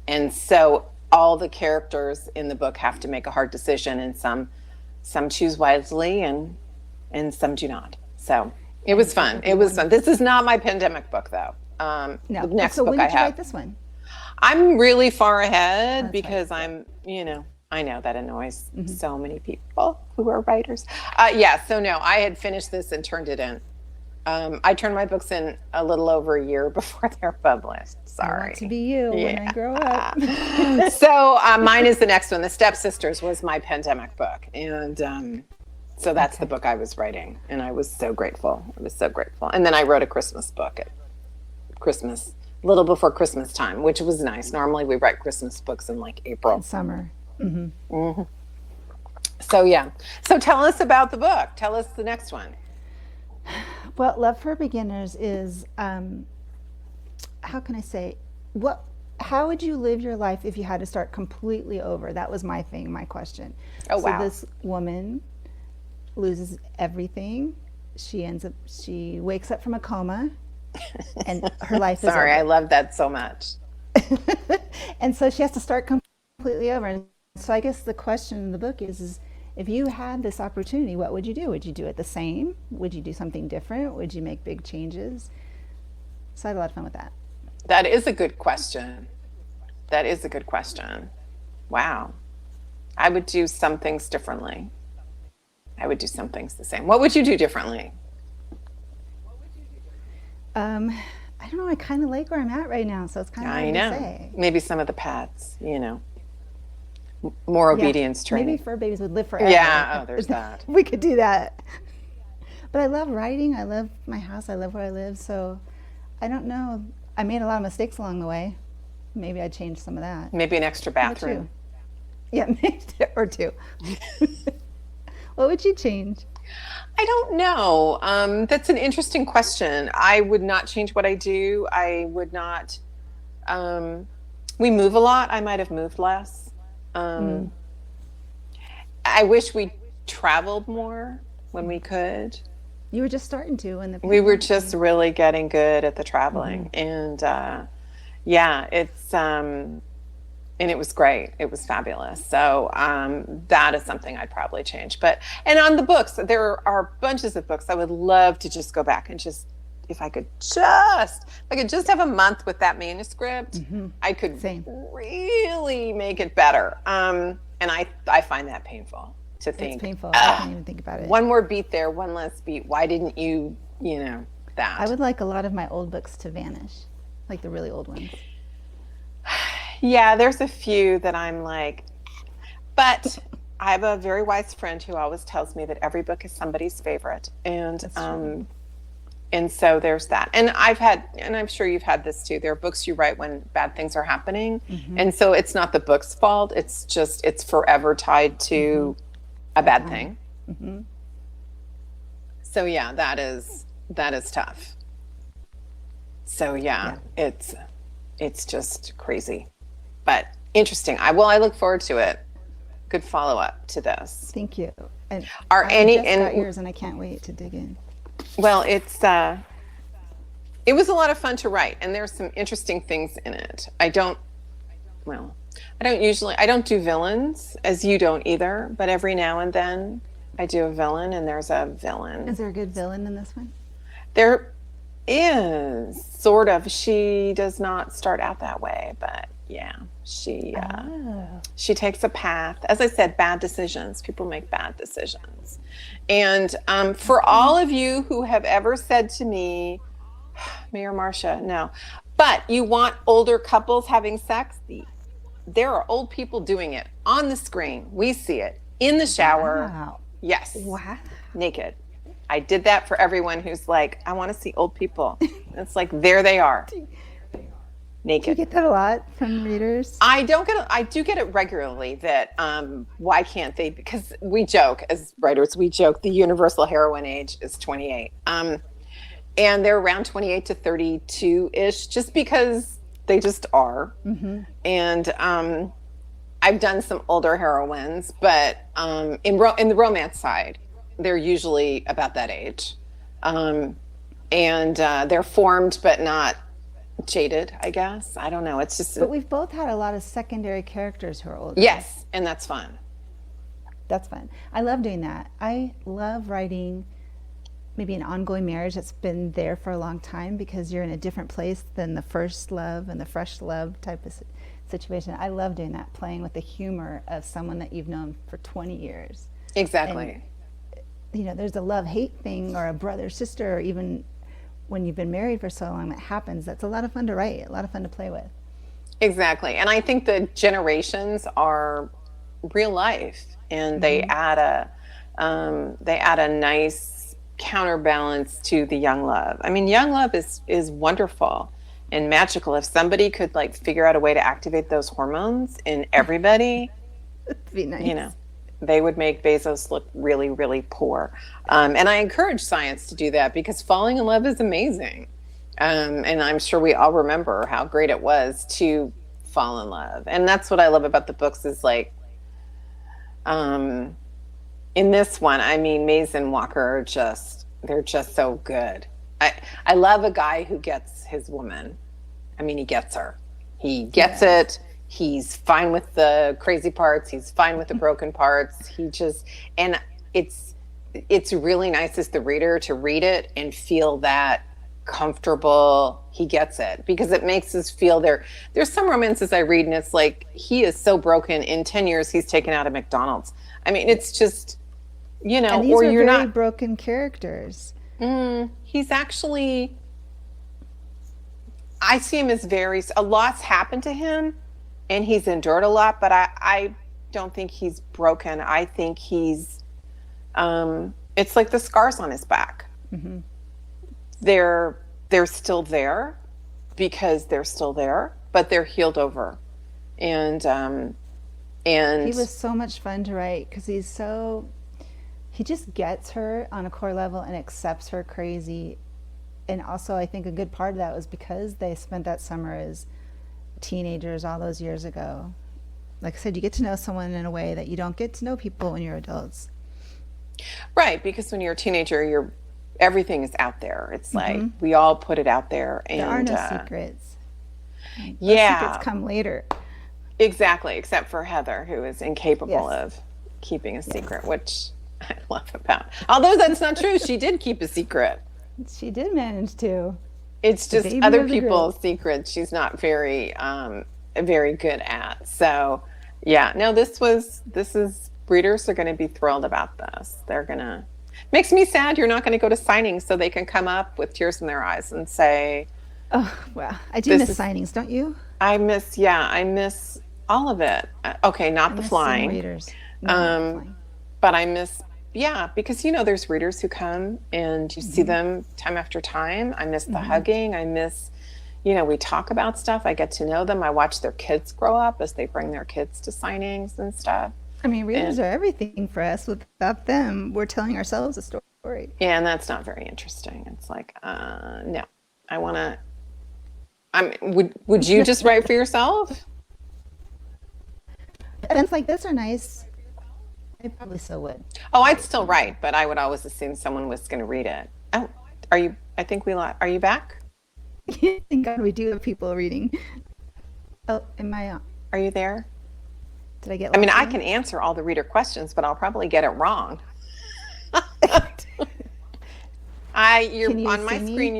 C: And so all the characters in the book have to make a hard decision, and some choose wisely and some do not. So it was fun. It was fun. This is not my pandemic book, though.
B: No.
C: The next
B: so
C: book
B: when did you write this one?
C: I'm really far ahead because
B: right.
C: I know that annoys so many people who are writers. So no, I had finished this and turned it in. I turned my books in a little over a year before they're published. Sorry.
B: I want to be you when I grow up.
C: So mine is the next one. The Stepsisters was my pandemic book. And so that's the book I was writing. And I was so grateful. I was so grateful. And then I wrote a Christmas book at Christmas, a little before Christmas time, which was nice. Normally we write Christmas books in like April.
B: In summer.
C: So yeah. So tell us about the book. Tell us the next one.
B: Well, Love for Beginners is, how can I say, how would you live your life if you had to start completely over? That was my question.
C: Oh, wow.
B: So this woman loses everything. She wakes up from a coma and her life is
C: Sorry,
B: over.
C: I love that so much.
B: And so she has to start completely over. And so I guess the question in the book is if you had this opportunity, what would you do? Would you do it the same? Would you do something different? Would you make big changes? So I had a lot of fun with that.
C: That is a good question. Wow. I would do some things differently. I would do some things the same. What would you do differently?
B: I don't know. I kind of like where I'm at right now, so it's kind of hard to say.
C: Maybe some of the paths, more obedience training.
B: Maybe fur babies would live forever.
C: Yeah, oh, there's that.
B: We could do that. But I love writing. I love my house. I love where I live. So I don't know. I made a lot of mistakes along the way. Maybe I'd change some of that.
C: Maybe an extra bathroom.
B: Yeah, maybe or two. What would you change?
C: I don't know. That's an interesting question. I would not change what I do. I would not. We move a lot. I might have moved less. I wish we traveled more when we could.
B: You were just starting to when
C: we were just really getting good at the traveling. And it's and it was great. It was fabulous. So that is something I'd probably change. And on the books, there are bunches of books I would love to just go back and just, if I could just have a month with that manuscript, I could really make it better. And I find that painful to think.
B: It's painful. I can't even think about it.
C: One more beat there, one less beat. Why didn't you, that?
B: I would like a lot of my old books to vanish, like the really old ones.
C: Yeah, there's a few that I'm like, but I have a very wise friend who always tells me that every book is somebody's favorite. And And so there's that. And I'm sure you've had this too. There are books you write when bad things are happening. And so it's not the book's fault. It's forever tied to a bad thing. So yeah, that is tough. So yeah. It's just crazy, but interesting. I look forward to it. Good follow up to this.
B: Thank you. And
C: Are
B: I
C: any
B: just got
C: and
B: yours, and I can't wait to dig in.
C: well, it was a lot of fun to write, and there's some interesting things in it. I don't do villains, as you don't either, but every now and then I do a villain, and there's a villain.
B: Is there a good villain in this one?
C: There is, sort of. She does not start out that way, but yeah, she takes a path. As I said, bad decisions. People make bad decisions. And for all of you who have ever said to me, Mayor Marcia, no, but you want older couples having sex, there are old people doing it on the screen. We see it in the shower.
B: Wow.
C: Yes.
B: Wow.
C: Naked. I did that for everyone who's like, I want to see old people. It's like, there they are. Naked.
B: Do you get that a lot from readers?
C: I do get it regularly that why can't they? Because we joke as writers, the universal heroine age is 28. And they're around 28 to 32-ish, just because they just are. And I've done some older heroines, but in the romance side, they're usually about that age. And they're formed, but not jaded, I guess. I don't know. It's just.
B: But we've both had a lot of secondary characters who are older.
C: Yes, and that's fun.
B: That's fun. I love doing that. I love writing maybe an ongoing marriage that's been there for a long time, because you're in a different place than the first love and the fresh love type of situation. I love doing that, playing with the humor of someone that you've known for 20 years.
C: Exactly.
B: And, there's a love-hate thing, or a brother-sister, or even when you've been married for so long, that happens. That's a lot of fun to write, a lot of fun to play with.
C: Exactly. And I think the generations are real life, and they add a nice counterbalance to the young love. I mean, young love is wonderful and magical. If somebody could figure out a way to activate those hormones in everybody,
B: It'd be nice.
C: They would make Bezos look really, really poor. And I encourage science to do that, because falling in love is amazing. And I'm sure we all remember how great it was to fall in love. And that's what I love about the books is in this one, I mean, Maze and Walker they're just so good. I love a guy who gets his woman. I mean, he gets her. He gets it. He's fine with the crazy parts. He's fine with the broken parts. And it's really nice as the reader to read it and feel that comfortable. He gets it, because it makes us feel there's some romances I read, and it's like, he is so broken. In 10 years, he's taken out of McDonald's. I mean, it's just,
B: and these
C: or
B: are
C: you're
B: very
C: not
B: broken characters.
C: He's actually, I see him as a lot's happened to him, and he's endured a lot, but I don't think he's broken. I think he's, it's like the scars on his back. They're still there because they're still there, but they're healed over. And
B: he was so much fun to write, because he just gets her on a core level and accepts her crazy. And also, I think a good part of that was because they spent that summer as teenagers all those years ago. Like I said, you get to know someone in a way that you don't get to know people when you're adults.
C: Right, because when you're a teenager, everything is out there. It's like we all put it out there, and
B: there are no secrets.
C: Yeah,
B: secrets come later.
C: Exactly, except for Heather, who is incapable of keeping a secret, which I love about. Although that's not true, she did keep a secret.
B: She did manage to.
C: It's just other people's secrets she's not very good at. So yeah, no, readers are going to be thrilled about this. Makes me sad you're not going to go to signings so they can come up with tears in their eyes and say,
B: oh, well, I do miss signings, don't you?
C: I miss all of it. Okay, not the flying.
B: Readers.
C: But I miss yeah, because there's readers who come and you see them time after time. I miss the
B: Mm-hmm.
C: hugging. I miss, we talk about stuff. I get to know them. I watch their kids grow up as they bring their kids to signings and stuff.
B: I mean, readers
C: And
B: are everything for us. Without them, we're telling ourselves a story.
C: yeah, and that's not very interesting. It's like, no, I want to. Would you just write for yourself?
B: Events like this are nice. I probably still would.
C: Oh, I'd still write, but I would always assume someone was going to read it. Oh, are you? I think are you back?
B: Thank God we do have people reading. Oh, am I on?
C: Are you there?
B: Did I get
C: I mean,
B: lost
C: I
B: again?
C: can answer all the reader questions, but I'll probably get it wrong. You're
B: Can you
C: on my
B: see me?
C: screen.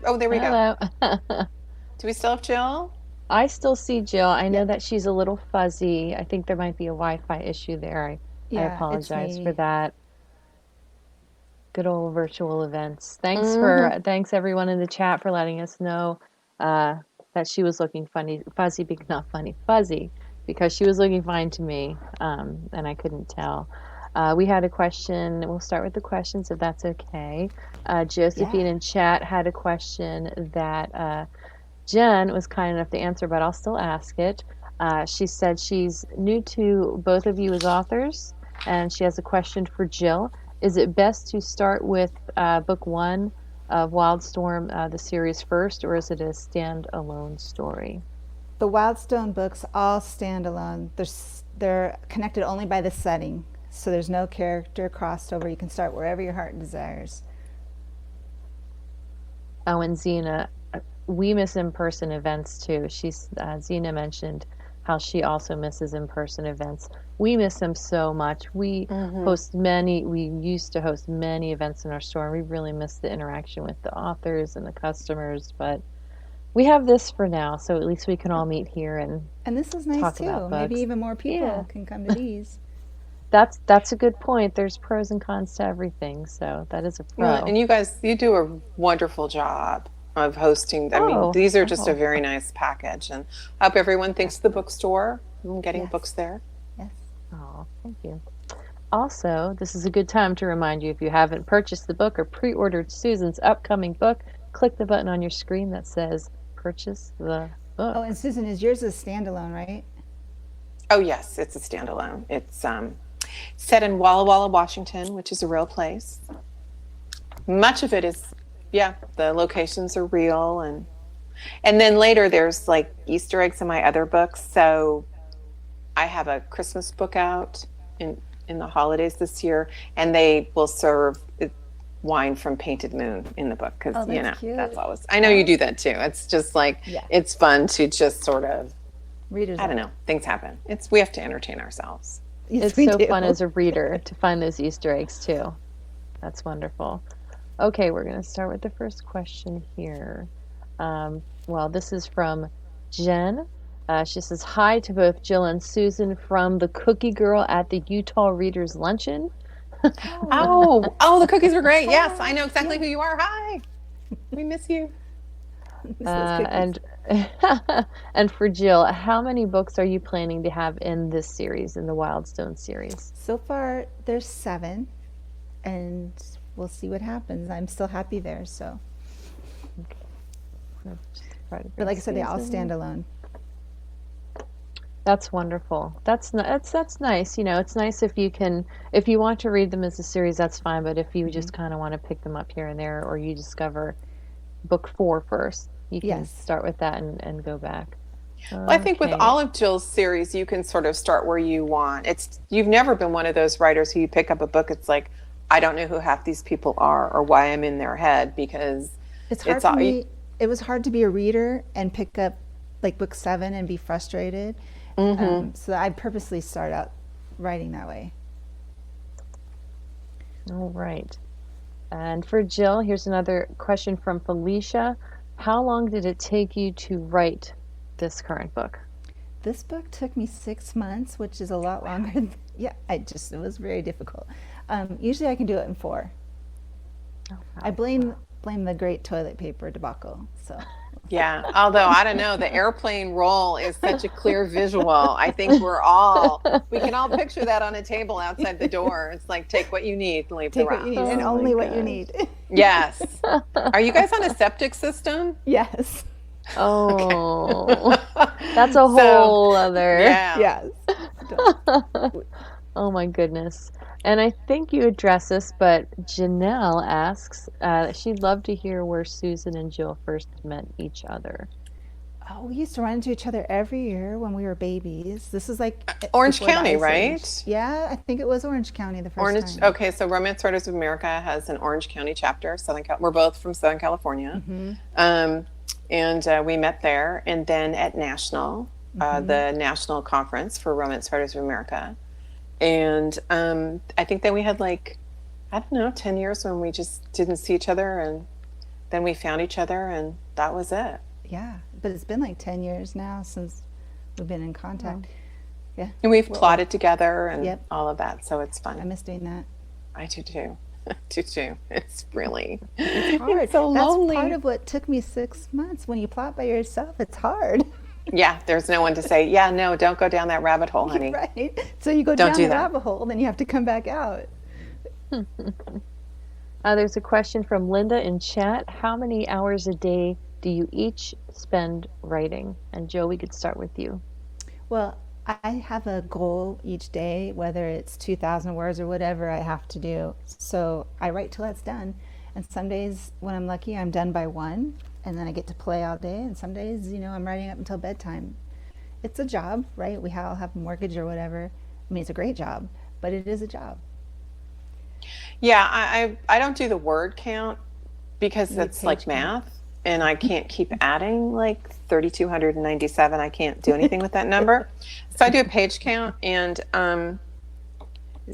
C: Oh, there we go.
A: Hello.
C: Do we still have Jill?
A: I still see Jill. I know
B: Yep.
A: that she's a little fuzzy. I think there might be a Wi-Fi issue there. I
B: Yeah, it's
A: apologize for
B: me.
A: that. Good old virtual events.
C: Hmm.
A: Thanks everyone in the chat for letting us know uh, that she was looking not funny, fuzzy, because she was looking fine to me, and I couldn't tell. We had a question. We'll start with the questions if that's okay.
B: Yeah.
A: Josephine in chat had a question that Jen was kind enough to answer, but I'll still ask it. She said she's new to both of you as authors, and she has a question for Jill. Is it best to start with book one of Wildstorm, the series first, or is it a standalone story?
B: The Wildstone books all stand alone. They're connected only by the setting. So there's no character crossed over. You can start wherever your heart desires.
A: Oh, and Xena, we miss in-person events too. Xena mentioned how she also misses in-person events. We miss them so much.
C: Hmm.
A: We used to host many events in our store, and we really miss the interaction with the authors and the customers, but we have this for now, so at least we can all meet here and
B: And this is nice
A: talk about
B: too. Maybe
A: books.
B: even more people
A: Yeah,
B: can come to these.
A: that's a good point. There's pros and cons to everything, so that is a
C: Well,
A: pro.
C: and you guys, you do a wonderful job of hosting. I mean,
A: Oh,
C: these are just a
A: oh,
C: very nice package, and I hope everyone thinks of the bookstore and getting
B: Yes.
C: books there.
B: Yes.
A: oh, thank you. Also, this is a good time to remind you if you haven't purchased the book or pre ordered Susan's upcoming book, click the button on your screen that says purchase the book.
B: Oh, and Susan, is yours a standalone, right?
C: Oh, yes, it's a standalone. It's set in Walla Walla, Washington, which is a real place. Much of it is, yeah, the locations are real, and then later there's like Easter eggs in my other books. So I have a Christmas book out in the holidays this year, and they will serve wine from Painted Moon in the book because
B: Oh, that's
C: that's
B: cute.
C: always. I know you
B: Oh,
C: do that too. It's just like
B: yeah.
C: it's fun to just sort of,
B: Readers
C: I don't
B: love
C: know,
B: it.
C: things happen. We have to entertain ourselves.
B: Yes,
A: It's
B: we
A: so
B: do.
A: fun as a reader to find those Easter eggs too. That's wonderful. Okay, we're going to start with the first question here. Well, this is from Jen. She says, hi to both Jill and Susan from the Cookie Girl at the Utah Readers Luncheon.
B: Oh,
C: Oh, the cookies were great. Yes, I
B: hi.
C: know exactly
B: Yeah,
C: who you are. Hi, we miss you.
B: miss those cookies.
A: And and for Jill, how many books are you planning to have in this series, in the Wildstone series?
B: So far, there's 7, and we'll see what happens. I'm still happy there. So,
A: Okay, let's just try to
B: but
A: bring
B: like I said, they all
A: Susan.
B: stand alone.
A: That's wonderful. That's nice. You know, it's nice if you want to read them as a series, that's fine. But if you
B: Hmm.
A: just kind of want to pick them up here and there, or you discover book four first, you can
B: Yes.
A: start with that and go back.
C: Well, I think with
A: Okay.
C: all of Jill's series, you can sort of start where you want. You've never been one of those writers who you pick up a book, it's like, I don't know who half these people are or why I'm in their head because
B: It's hard
C: it's
B: for
C: all.
B: me. It was hard to be a reader and pick up like book 7 and be frustrated.
C: Mm-hmm.
B: So I purposely start out writing that way.
A: All right. And for Jill, here's another question from Felicia. How long did it take you to write this current book?
B: This book took me 6 months, which is a lot longer. Yeah, it was very difficult. Usually I can do it in 4.
A: Oh,
B: I
A: wow.
B: blame the great toilet paper debacle. So
C: Yeah. Although I don't know, the airplane roll is such a clear visual. I think we can all picture that on a table outside the door. It's like, take what you need and leave the
B: Take what you
C: rest.
B: need and
A: Oh my
B: only what you
A: gosh.
B: need.
C: Yes. Are you guys on a septic system?
B: Yes.
C: Okay.
A: Oh, that's a
C: So,
A: whole other.
C: yeah.
B: Yes. Don't-
A: Oh my goodness. And I think you addressed this, but Janelle asks, she'd love to hear where Susan and Jill first met each other.
B: Oh, we used to run into each other every year when we were babies. This is like
C: Orange
B: before the
C: County,
B: Ice Age.
C: right?
B: Yeah, I think it was Orange County the first
C: Orange.
B: time.
C: Okay, so Romance Writers of America has an Orange County chapter. We're both from Southern California, um, and we met there, and then at National, the national conference for Romance Writers of America, and I think then we had like, I don't know, 10 years when we just didn't see each other, and then we found each other, and that was it.
B: Yeah, but it's been like 10 years now since we've been in contact. Yeah,
C: And we've
B: we're old.
C: plotted together and
B: Yep.
C: all of that, so it's
B: I
C: fun.
B: miss doing that.
C: I do too. I do too. It's really,
B: It's hard.
C: it's so
B: That's
C: lonely.
B: part of what took me 6 months. When you plot by yourself, it's hard.
C: Yeah, there's no one to say, yeah, no, don't go down that rabbit hole, honey.
B: Right? So you go
C: Don't
B: down
C: do
B: the
C: that.
B: rabbit hole, then you have to come back out.
A: There's a question from Linda in chat. How many hours a day do you each spend writing? And Joe, we could start with you.
B: Well, I have a goal each day, whether it's 2,000 words or whatever I have to do. So I write till that's done. And some days, when I'm lucky, I'm done by 1, and then I get to play all day. And some days, I'm writing up until bedtime. It's a job, right? We all have a mortgage or whatever. I mean, it's a great job, but it is a job.
C: Yeah, I don't do the word count because
B: You
C: that's
B: page
C: like
B: count.
C: math, and I can't keep adding like 3,297. I can't do anything with that number. So I do a page count, and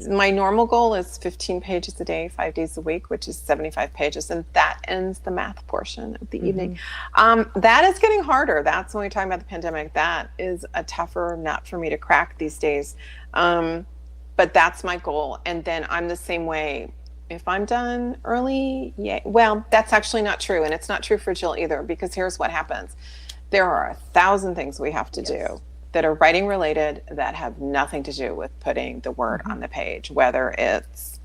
C: my normal goal is 15 pages a day, 5 days a week, which is 75 pages, and that ends the math portion of the evening. That is getting harder. That's when we're talking about the pandemic. That is a tougher nut for me to crack these days. But that's my goal. And then I'm the same way. If I'm done early, yeah. Well, that's actually not true. And it's not true for Jill either, because here's what happens. There are 1,000 things we have to do that are writing related that have nothing to do with putting the word on the page, whether it's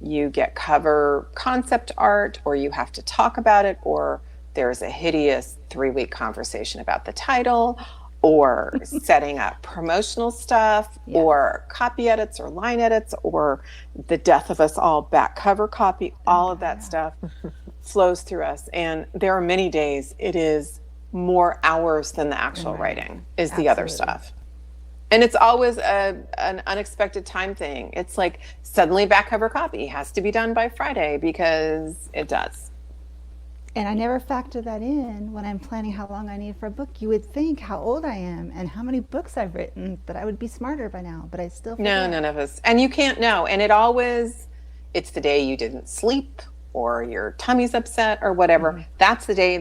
C: you get cover concept art, or you have to talk about it, or there's a hideous 3-week conversation about the title, or setting up promotional stuff, or copy edits or line edits, or the death of us all back cover copy. All of that stuff flows through us. And there are many days it is more hours than the actual writing is the other stuff. And it's always an unexpected time thing. It's like suddenly back cover copy has to be done by Friday, because it does.
B: And I never factor that in when I'm planning how long I need for a book. You would think how old I am and how many books I've written that I would be smarter by now, but I still forget.
C: No, none of us. And you can't know. And it's the day you didn't sleep, or your tummy's upset, or whatever. That's the day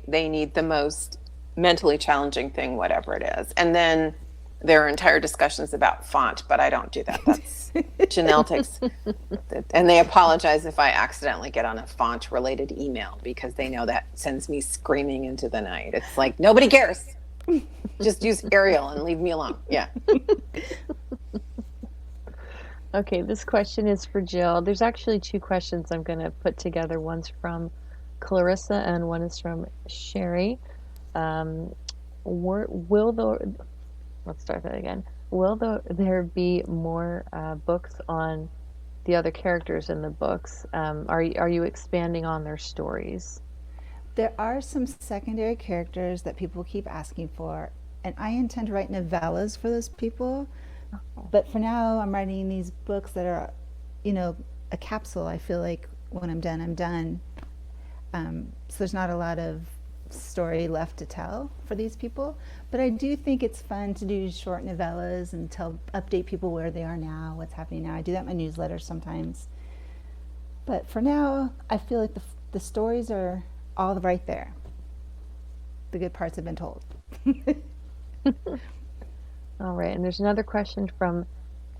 C: they need the most mentally challenging thing, whatever it is. And then there are entire discussions about font, but I don't do that. That's Janelle takes, and they apologize if I accidentally get on a font related email, because they know that sends me screaming into the night. It's like, nobody cares. Just use Arial and leave me alone. Yeah.
A: Okay, this question is for Jill. There's actually 2 questions I'm going to put together. One's from Clarissa and one is from Sherry. Let's start that again. Will there be more books on the other characters in the books? Are you expanding on their stories?
B: There are some secondary characters that people keep asking for, and I intend to write novellas for those people. But for now, I'm writing these books that are, a capsule. I feel like when I'm done, I'm done. So there's not a lot of story left to tell for these people. But I do think it's fun to do short novellas and update people where they are now, what's happening now. I do that in my newsletter sometimes. But for now, I feel like the stories are all right there. The good parts have been told.
A: All right, and there's another question from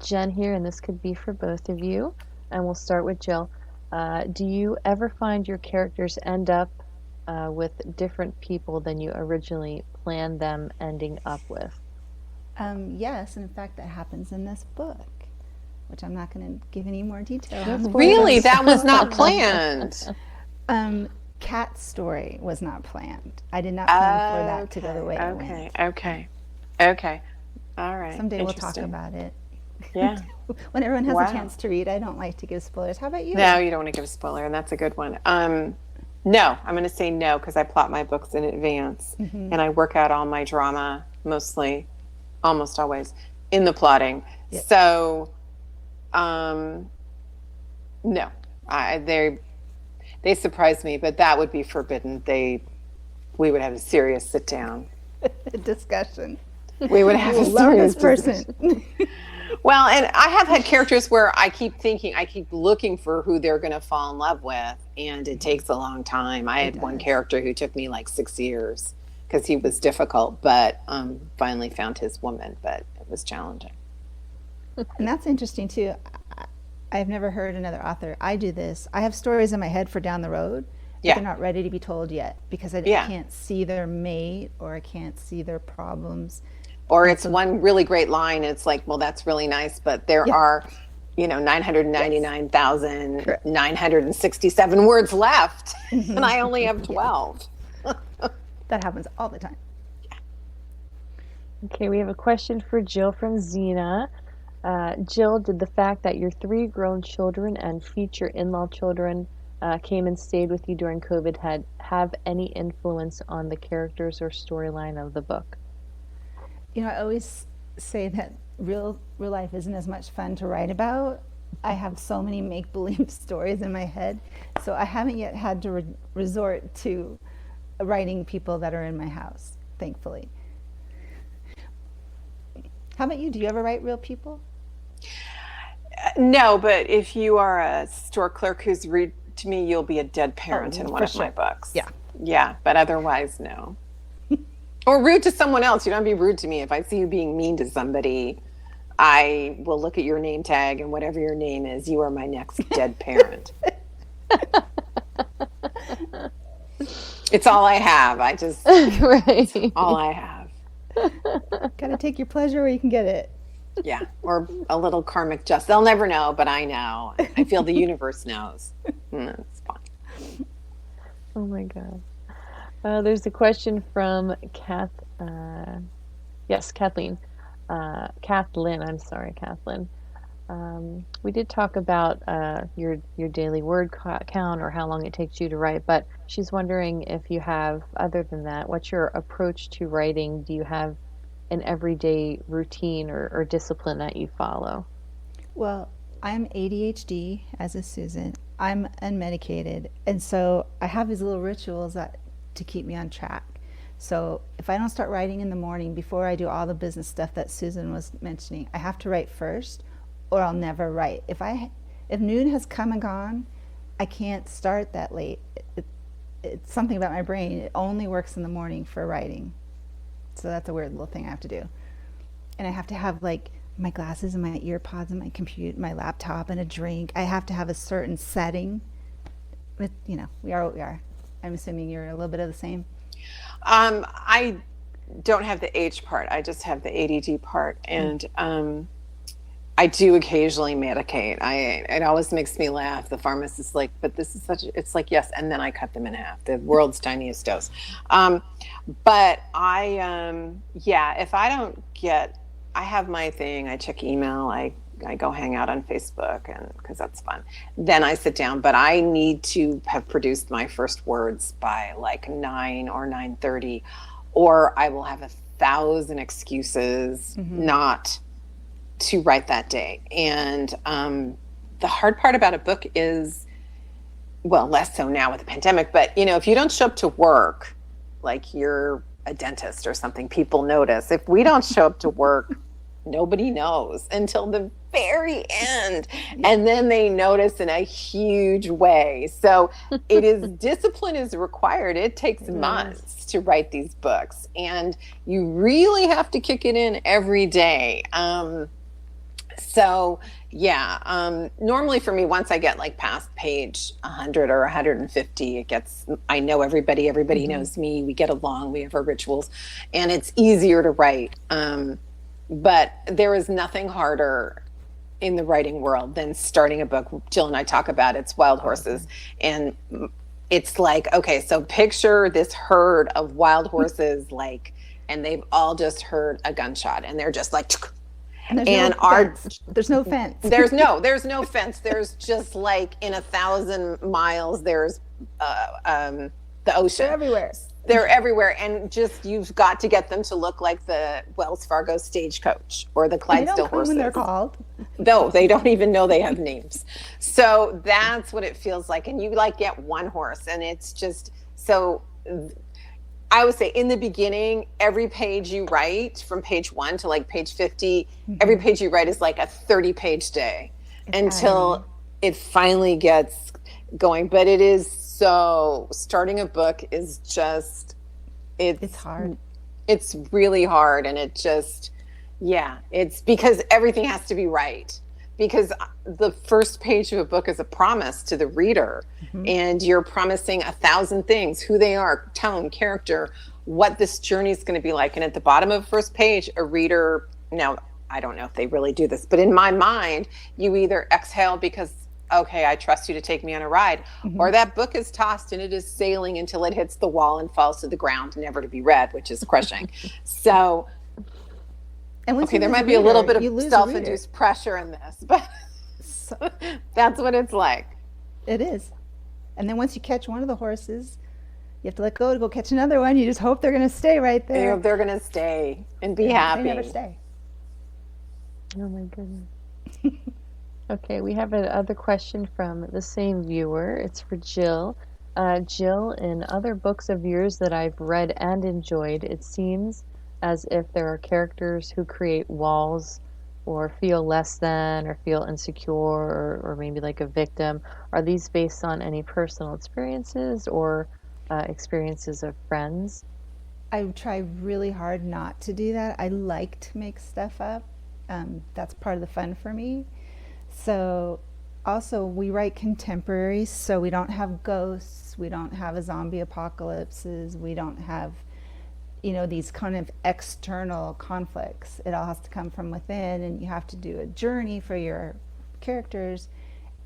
A: Jen here, and this could be for both of you. And we'll start with Jill. Do you ever find your characters end up with different people than you originally planned them ending up with?
B: Yes, and in fact, that happens in this book, which I'm not going to give any more detail
A: No
B: on.
C: Really,
A: spoilers.
C: that was not planned.
B: Cat's story was not planned. I did not plan for that to go the way it went.
C: Okay. All right.
B: Someday we'll talk
C: Interesting.
B: about it.
C: Yeah.
B: When everyone has
C: Wow.
B: a chance to read, I don't like to give spoilers. How about you?
C: No, you don't want to give a spoiler, and that's a good one. No, I'm going to say no because I plot my books in advance, and I work out all my drama mostly, almost always, in the plotting.
B: Yep.
C: So, no, they surprised me, but that would be forbidden. We would have a serious sit down.
B: Discussion.
C: We would have a
B: Love
C: serious
B: this person.
C: Well, and I have had characters where I keep looking for who they're going to fall in love with, and it takes a long time. I had one character who took me like 6 years because he was difficult, but finally found his woman, but it was challenging.
B: And that's interesting too. I've never heard another author. I do this. I have stories in my head for down the road, but
C: Yeah.
B: they're not ready to be told yet because I
C: Yeah.
B: can't see their mate or I can't see their problems.
C: Or it's one really great line. It's like, well, that's really nice, but there are, 999,967 words left, and I only have 12.
B: That happens all the time.
A: Okay, we have a question for Jill from Zena. Jill, did the fact that your 3 grown children and future in-law children came and stayed with you during COVID have any influence on the characters or storyline of the book?
B: I always say that real life isn't as much fun to write about. I have so many make-believe stories in my head, so I haven't yet had to resort to writing people that are in my house, thankfully. How about you? Do you ever write real people?
C: No, but if you are a store clerk who's rude to me, you'll be a dead parent in one of my books.
B: Yeah.
C: Yeah, but otherwise, no. Or rude to someone else. You don't be rude to me. If I see you being mean to somebody, I will look at your name tag, and whatever your name is, you are my next dead parent. It's all I have.
A: Right.
C: It's all I have.
B: Gotta take your pleasure where you can get it.
C: Yeah, or a little karmic justice. They'll never know, but I know. I feel the universe knows. It's fine.
A: Oh my God. There's a question from Kathleen. Kathleen. We did talk about your daily word count or how long it takes you to write, but she's wondering if you have, other than that, what's your approach to writing? Do you have an everyday routine or discipline that you follow?
B: Well, I'm ADHD, as is Susan. I'm unmedicated, and so I have these little rituals to keep me on track. So if I don't start writing in the morning before I do all the business stuff that Susan was mentioning, I have to write first, or I'll never write. If noon has come and gone, I can't start that late. It's something about my brain. It only works in the morning for writing. So that's a weird little thing I have to do. And I have to have like my glasses and my ear pods and my computer, my laptop and a drink. I have to have a certain setting. But we are what we are. I'm assuming you're a little bit of the same.
C: I don't have the H part. I just have the ADD part, and I do occasionally medicate. It always makes me laugh. The pharmacist's like, but this is it's like, yes, and then I cut them in half. The world's tiniest dose. But if I don't I have my thing. I check email. I go hang out on Facebook, and because that's fun. Then I sit down, but I need to have produced my first words by like 9 or 9:30, or I will have 1,000 excuses not to write that day. And the hard part about a book is, well, less so now with the pandemic, but if you don't show up to work, like you're a dentist or something, people notice. If we don't show up to work, nobody knows until the very end, and then they notice in a huge way. So discipline is required. It takes months to write these books, and you really have to kick it in every day. So Yeah. Normally for me, once I get like past page 100 or 150, I know everybody, everybody knows me. We get along, we have our rituals, and it's easier to write. But there is nothing harder in the writing world than starting a book. Jill and I talk about it's Wild Horses. And it's like, okay, so picture this herd of wild horses, like, and they've all just heard a gunshot and they're just like,
B: And
C: and
B: there's no fence.
C: there's no fence. There's just like in 1,000 miles, there's the ocean.
B: They're everywhere.
C: They're everywhere, and just you've got to get them to look like the Wells Fargo stagecoach or the Clydesdale horses.
B: When they're called.
C: No, they don't even know they have names. So that's what it feels like, and you like get one horse, and it's just so. I would say in the beginning, every page you write from page 1 to like page 50, every page you write is like a 30-page day until it finally gets going. But it is so starting a book is just it's
B: hard.
C: It's really hard, and it's because everything has to be right. Because the first page of a book is a promise to the reader, and you're promising 1,000 things: who they are, tone, character, what this journey is going to be like. And at the bottom of the first page, a reader, now I don't know if they really do this, but in my mind, you either exhale because, okay, I trust you to take me on a ride, or that book is tossed and it is sailing until it hits the wall and falls to the ground, never to be read, which is crushing. So.
B: And
C: okay, there might be a little bit of self-induced pressure in this, but that's what it's like.
B: It is. And then once you catch one of the horses, you have to let go to go catch another one. You just hope they're going to stay right there.
C: They're going to stay and be happy.
B: They never stay.
A: Oh my goodness. Okay, we have another question from the same viewer. It's for Jill. Jill, in other books of yours that I've read and enjoyed, it seems as if there are characters who create walls or feel less than or feel insecure or maybe like a victim. Are these based on any personal experiences or experiences of friends?
B: I try really hard not to do that. I like to make stuff up. That's part of the fun for me. So also we write contemporary, so we don't have ghosts, we don't have a zombie apocalypses, we don't have these kind of external conflicts. It all has to come from within, and you have to do a journey for your characters.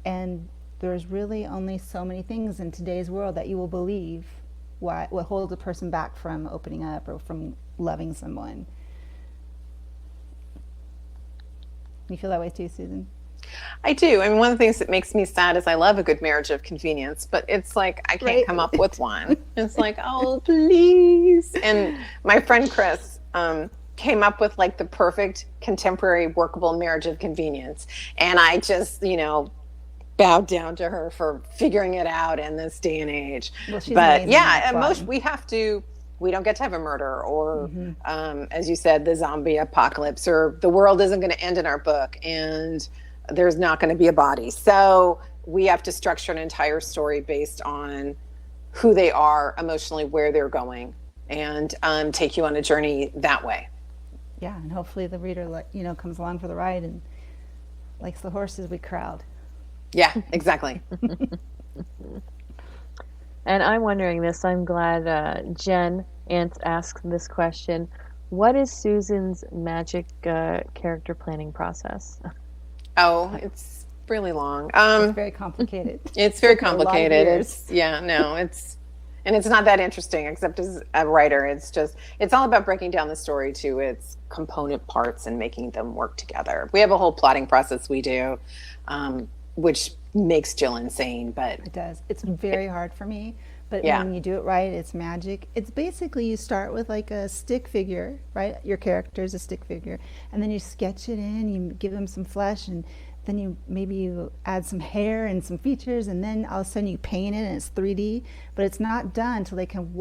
B: And there's really only so many things in today's world that you will believe what holds a person back from opening up or from loving someone. You feel that way too, Susan?
C: I do. I mean, one of the things that makes me sad is I love a good marriage of convenience, but it's like I can't come up with one. It's like, oh, please. And my friend Chris came up with like the perfect contemporary workable marriage of convenience. And I just, bowed down to her for figuring it out in this day and age.
B: Well, she's
C: but
B: amazing.
C: yeah, we don't get to have a murder or, as you said, the zombie apocalypse, or the world isn't going to end in our book. And there's not going to be a body. So we have to structure an entire story based on who they are emotionally, where they're going, and take you on a journey that way.
B: Yeah, and hopefully the reader, comes along for the ride and likes the horses we crowd.
C: Yeah, exactly.
A: And I'm wondering this. I'm glad Jen asked this question. What is Susan's magic character planning process?
C: Oh, it's really long.
B: It's very complicated.
C: It's very complicated. And it's not that interesting, except as a writer. It's all about breaking down the story to its component parts and making them work together. We have a whole plotting process we do, which makes Jill insane, but
B: it does. It's very hard for me, but when you do it right, it's magic. It's basically you start with like a stick figure, right? Your character is a stick figure, and then you sketch it in, you give them some flesh, and then you add some hair and some features, and then all of a sudden you paint it and it's 3D, but it's not done until they can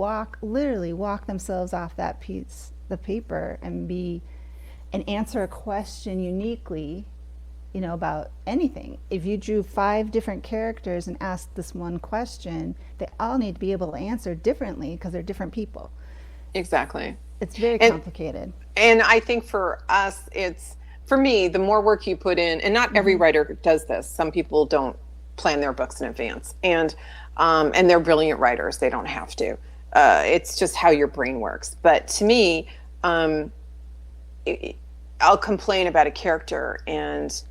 B: literally walk themselves off that piece, the paper, and answer a question uniquely, about anything. If you drew 5 different characters and asked this one question, they all need to be able to answer differently because they're different people.
C: Exactly.
B: It's very complicated.
C: And I think for us, for me, the more work you put in, and not every writer does this. Some people don't plan their books in advance, and they're brilliant writers. They don't have to. It's just how your brain works. But to me, I'll complain about a character, and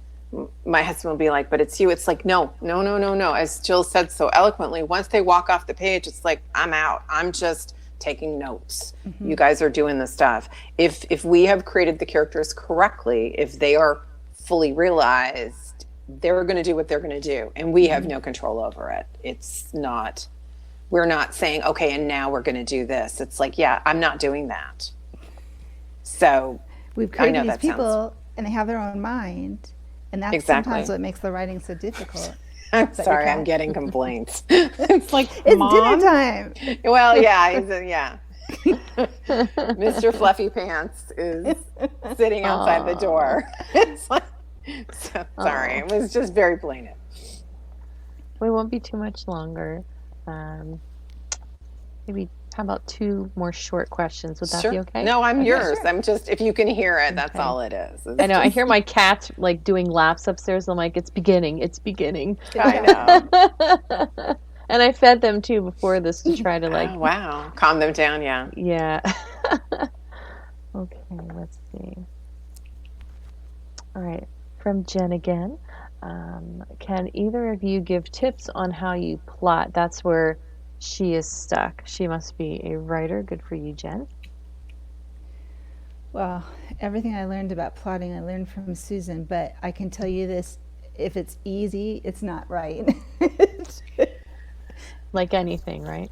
C: my husband will be like, "But it's you." It's like, no, no, no, no, no. As Jill said so eloquently, once they walk off the page, it's like, I'm out. I'm just taking notes. You guys are doing the stuff. If we have created the characters correctly, if they are fully realized, they're going to do what they're going to do, and we have no control over it. It's not. We're not saying, okay, and now we're going to do this. It's like, yeah, I'm not doing that. So
B: We've
C: I know
B: created these
C: that sounds
B: people, and they have their own mind, and that's
C: Exactly.
B: sometimes what makes the writing so difficult.
C: I'm
B: your
C: sorry,
B: cat.
C: I'm getting complaints. It's like,
B: It's
C: Mom?
B: dinner time.
C: Well, yeah, yeah. Mr. Fluffy Pants is sitting outside the door. It's like, so sorry, it was just very blatant.
A: We won't be too much longer. Maybe how about 2 more short questions? Would that
C: Sure.
A: be okay?
C: No, I'm
B: Okay,
C: yours.
B: sure.
C: I'm just, if you can hear it, that's
A: Okay.
C: all it is.
A: I know. I hear my cats like doing laps upstairs. I'm like, it's beginning. It's beginning.
C: I know.
A: And I fed them too before this to try to like,
C: Oh, wow. Calm them down, yeah.
A: yeah. Okay, let's see. All right, from Jen again. Can either of you give tips on how you plot? That's where she is stuck. She must be a writer. Good for you, Jen.
B: Well, everything I learned about plotting, I learned from Susan, but I can tell you this, if it's easy, it's not right.
A: Like anything, right?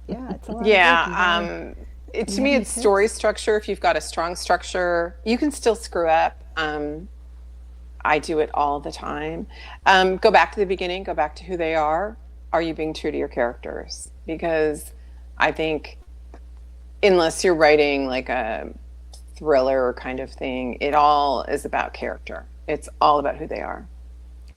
B: Yeah, it's a lot of work. You
C: Yeah.
B: gotta-
C: To me,
B: any
C: it's story structure. If you've got a strong structure, you can still screw up. I do it all the time. Go back to the beginning, go back to who they are. Are you being true to your characters? Because I think, unless you're writing like a thriller kind of thing, it all is about character. It's all about who they are.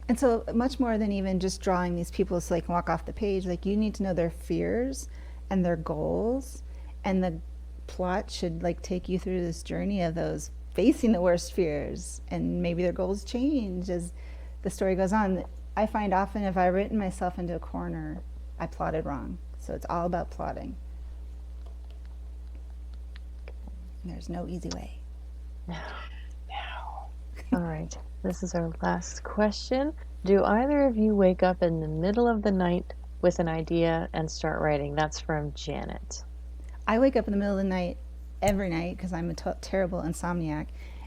B: And so much more than even just drawing these people so they can walk off the page, like you need to know their fears and their goals, and the plot should like take you through this journey of those facing the worst fears, and maybe their goals change as the story goes on. I find often if I've written myself into a corner, I plotted wrong. So it's all about plotting. There's no easy way.
A: All right, this is our last question. Do either of you wake up in the middle of the night with an idea and start writing? That's from Janet.
B: I wake up in the middle of the night every night because I'm a terrible insomniac,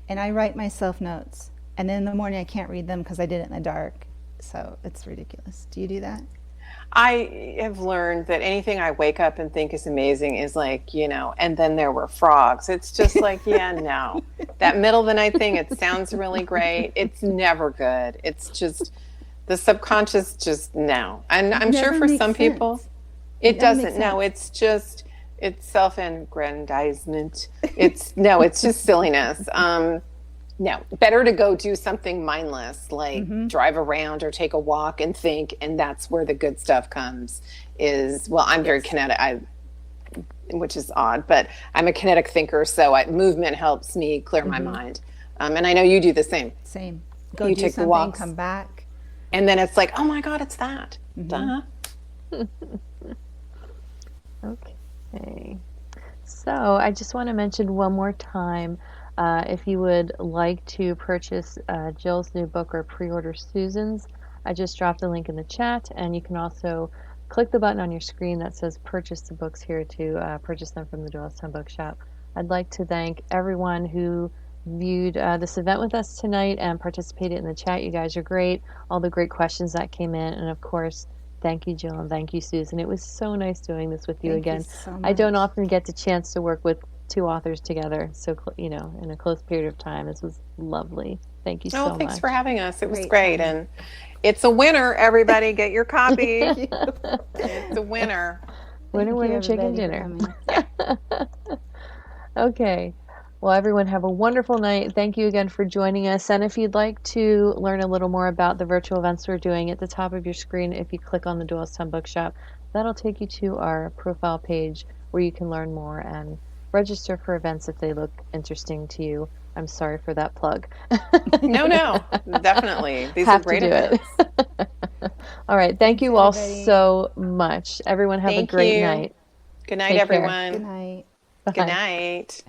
B: and I write myself notes. And then in the morning I can't read them because I did it in the dark. So it's ridiculous. Do you do that?
C: I have learned that anything I wake up and think is amazing is like, and then there were frogs. It's just like, yeah, no. That middle of the night thing, it sounds really great. It's never good. It's just the subconscious, just no. And I'm sure
B: Never
C: for
B: makes
C: some people,
B: sense.
C: it
B: never makes
C: doesn't. No,
B: sense.
C: it's self-aggrandizement. It's just silliness. No, better to go do something mindless, like drive around or take a walk and think, and that's where the good stuff comes. Well, I'm very kinetic, which is odd, but I'm a kinetic thinker, so movement helps me clear my mind. And I know you do the same.
B: Same. Go
C: You
B: do
C: take the
B: something,
C: walks.
B: come back.
C: And then it's like, oh my God, it's that. Duh.
A: Okay. So I just want to mention one more time, if you would like to purchase Jill's new book or pre-order Susan's, I just dropped the link in the chat, and you can also click the button on your screen that says purchase the books here to purchase them from the Wildstone Bookshop. I'd like to thank everyone who viewed this event with us tonight and participated in the chat. You guys are great. All the great questions that came in, and of course, thank you, Jill, and thank you, Susan. It was so nice doing this with you
B: Thank you
A: again.
B: so
A: I don't
B: much.
A: often get the chance to work with 2 authors together, so in a close period of time. This was lovely. Thank you so
C: Oh, thanks
A: much.
C: for having us. It was
B: Great
C: great.
B: time.
C: And it's a winner, everybody. Get your copy. It's a winner.
A: Winner,
B: Thank you,
A: winner, chicken
B: everybody, for
A: dinner.
B: coming.
A: Okay. Well, everyone have a wonderful night. Thank you again for joining us. And if you'd like to learn a little more about the virtual events we're doing, at the top of your screen, if you click on the Doylestown Bookshop, that'll take you to our profile page where you can learn more and register for events if they look interesting to you. I'm sorry for that plug.
C: No, definitely. These are
A: Have to
C: great
A: do it.
C: events.
A: All right. Thank
B: Thanks,
A: you all
B: everybody.
A: so much. Everyone have a
C: Thank
A: great
C: you.
A: night.
C: Good night,
A: Take care.
B: Good
C: everyone.
B: night.
C: Good
A: Bye.
C: night.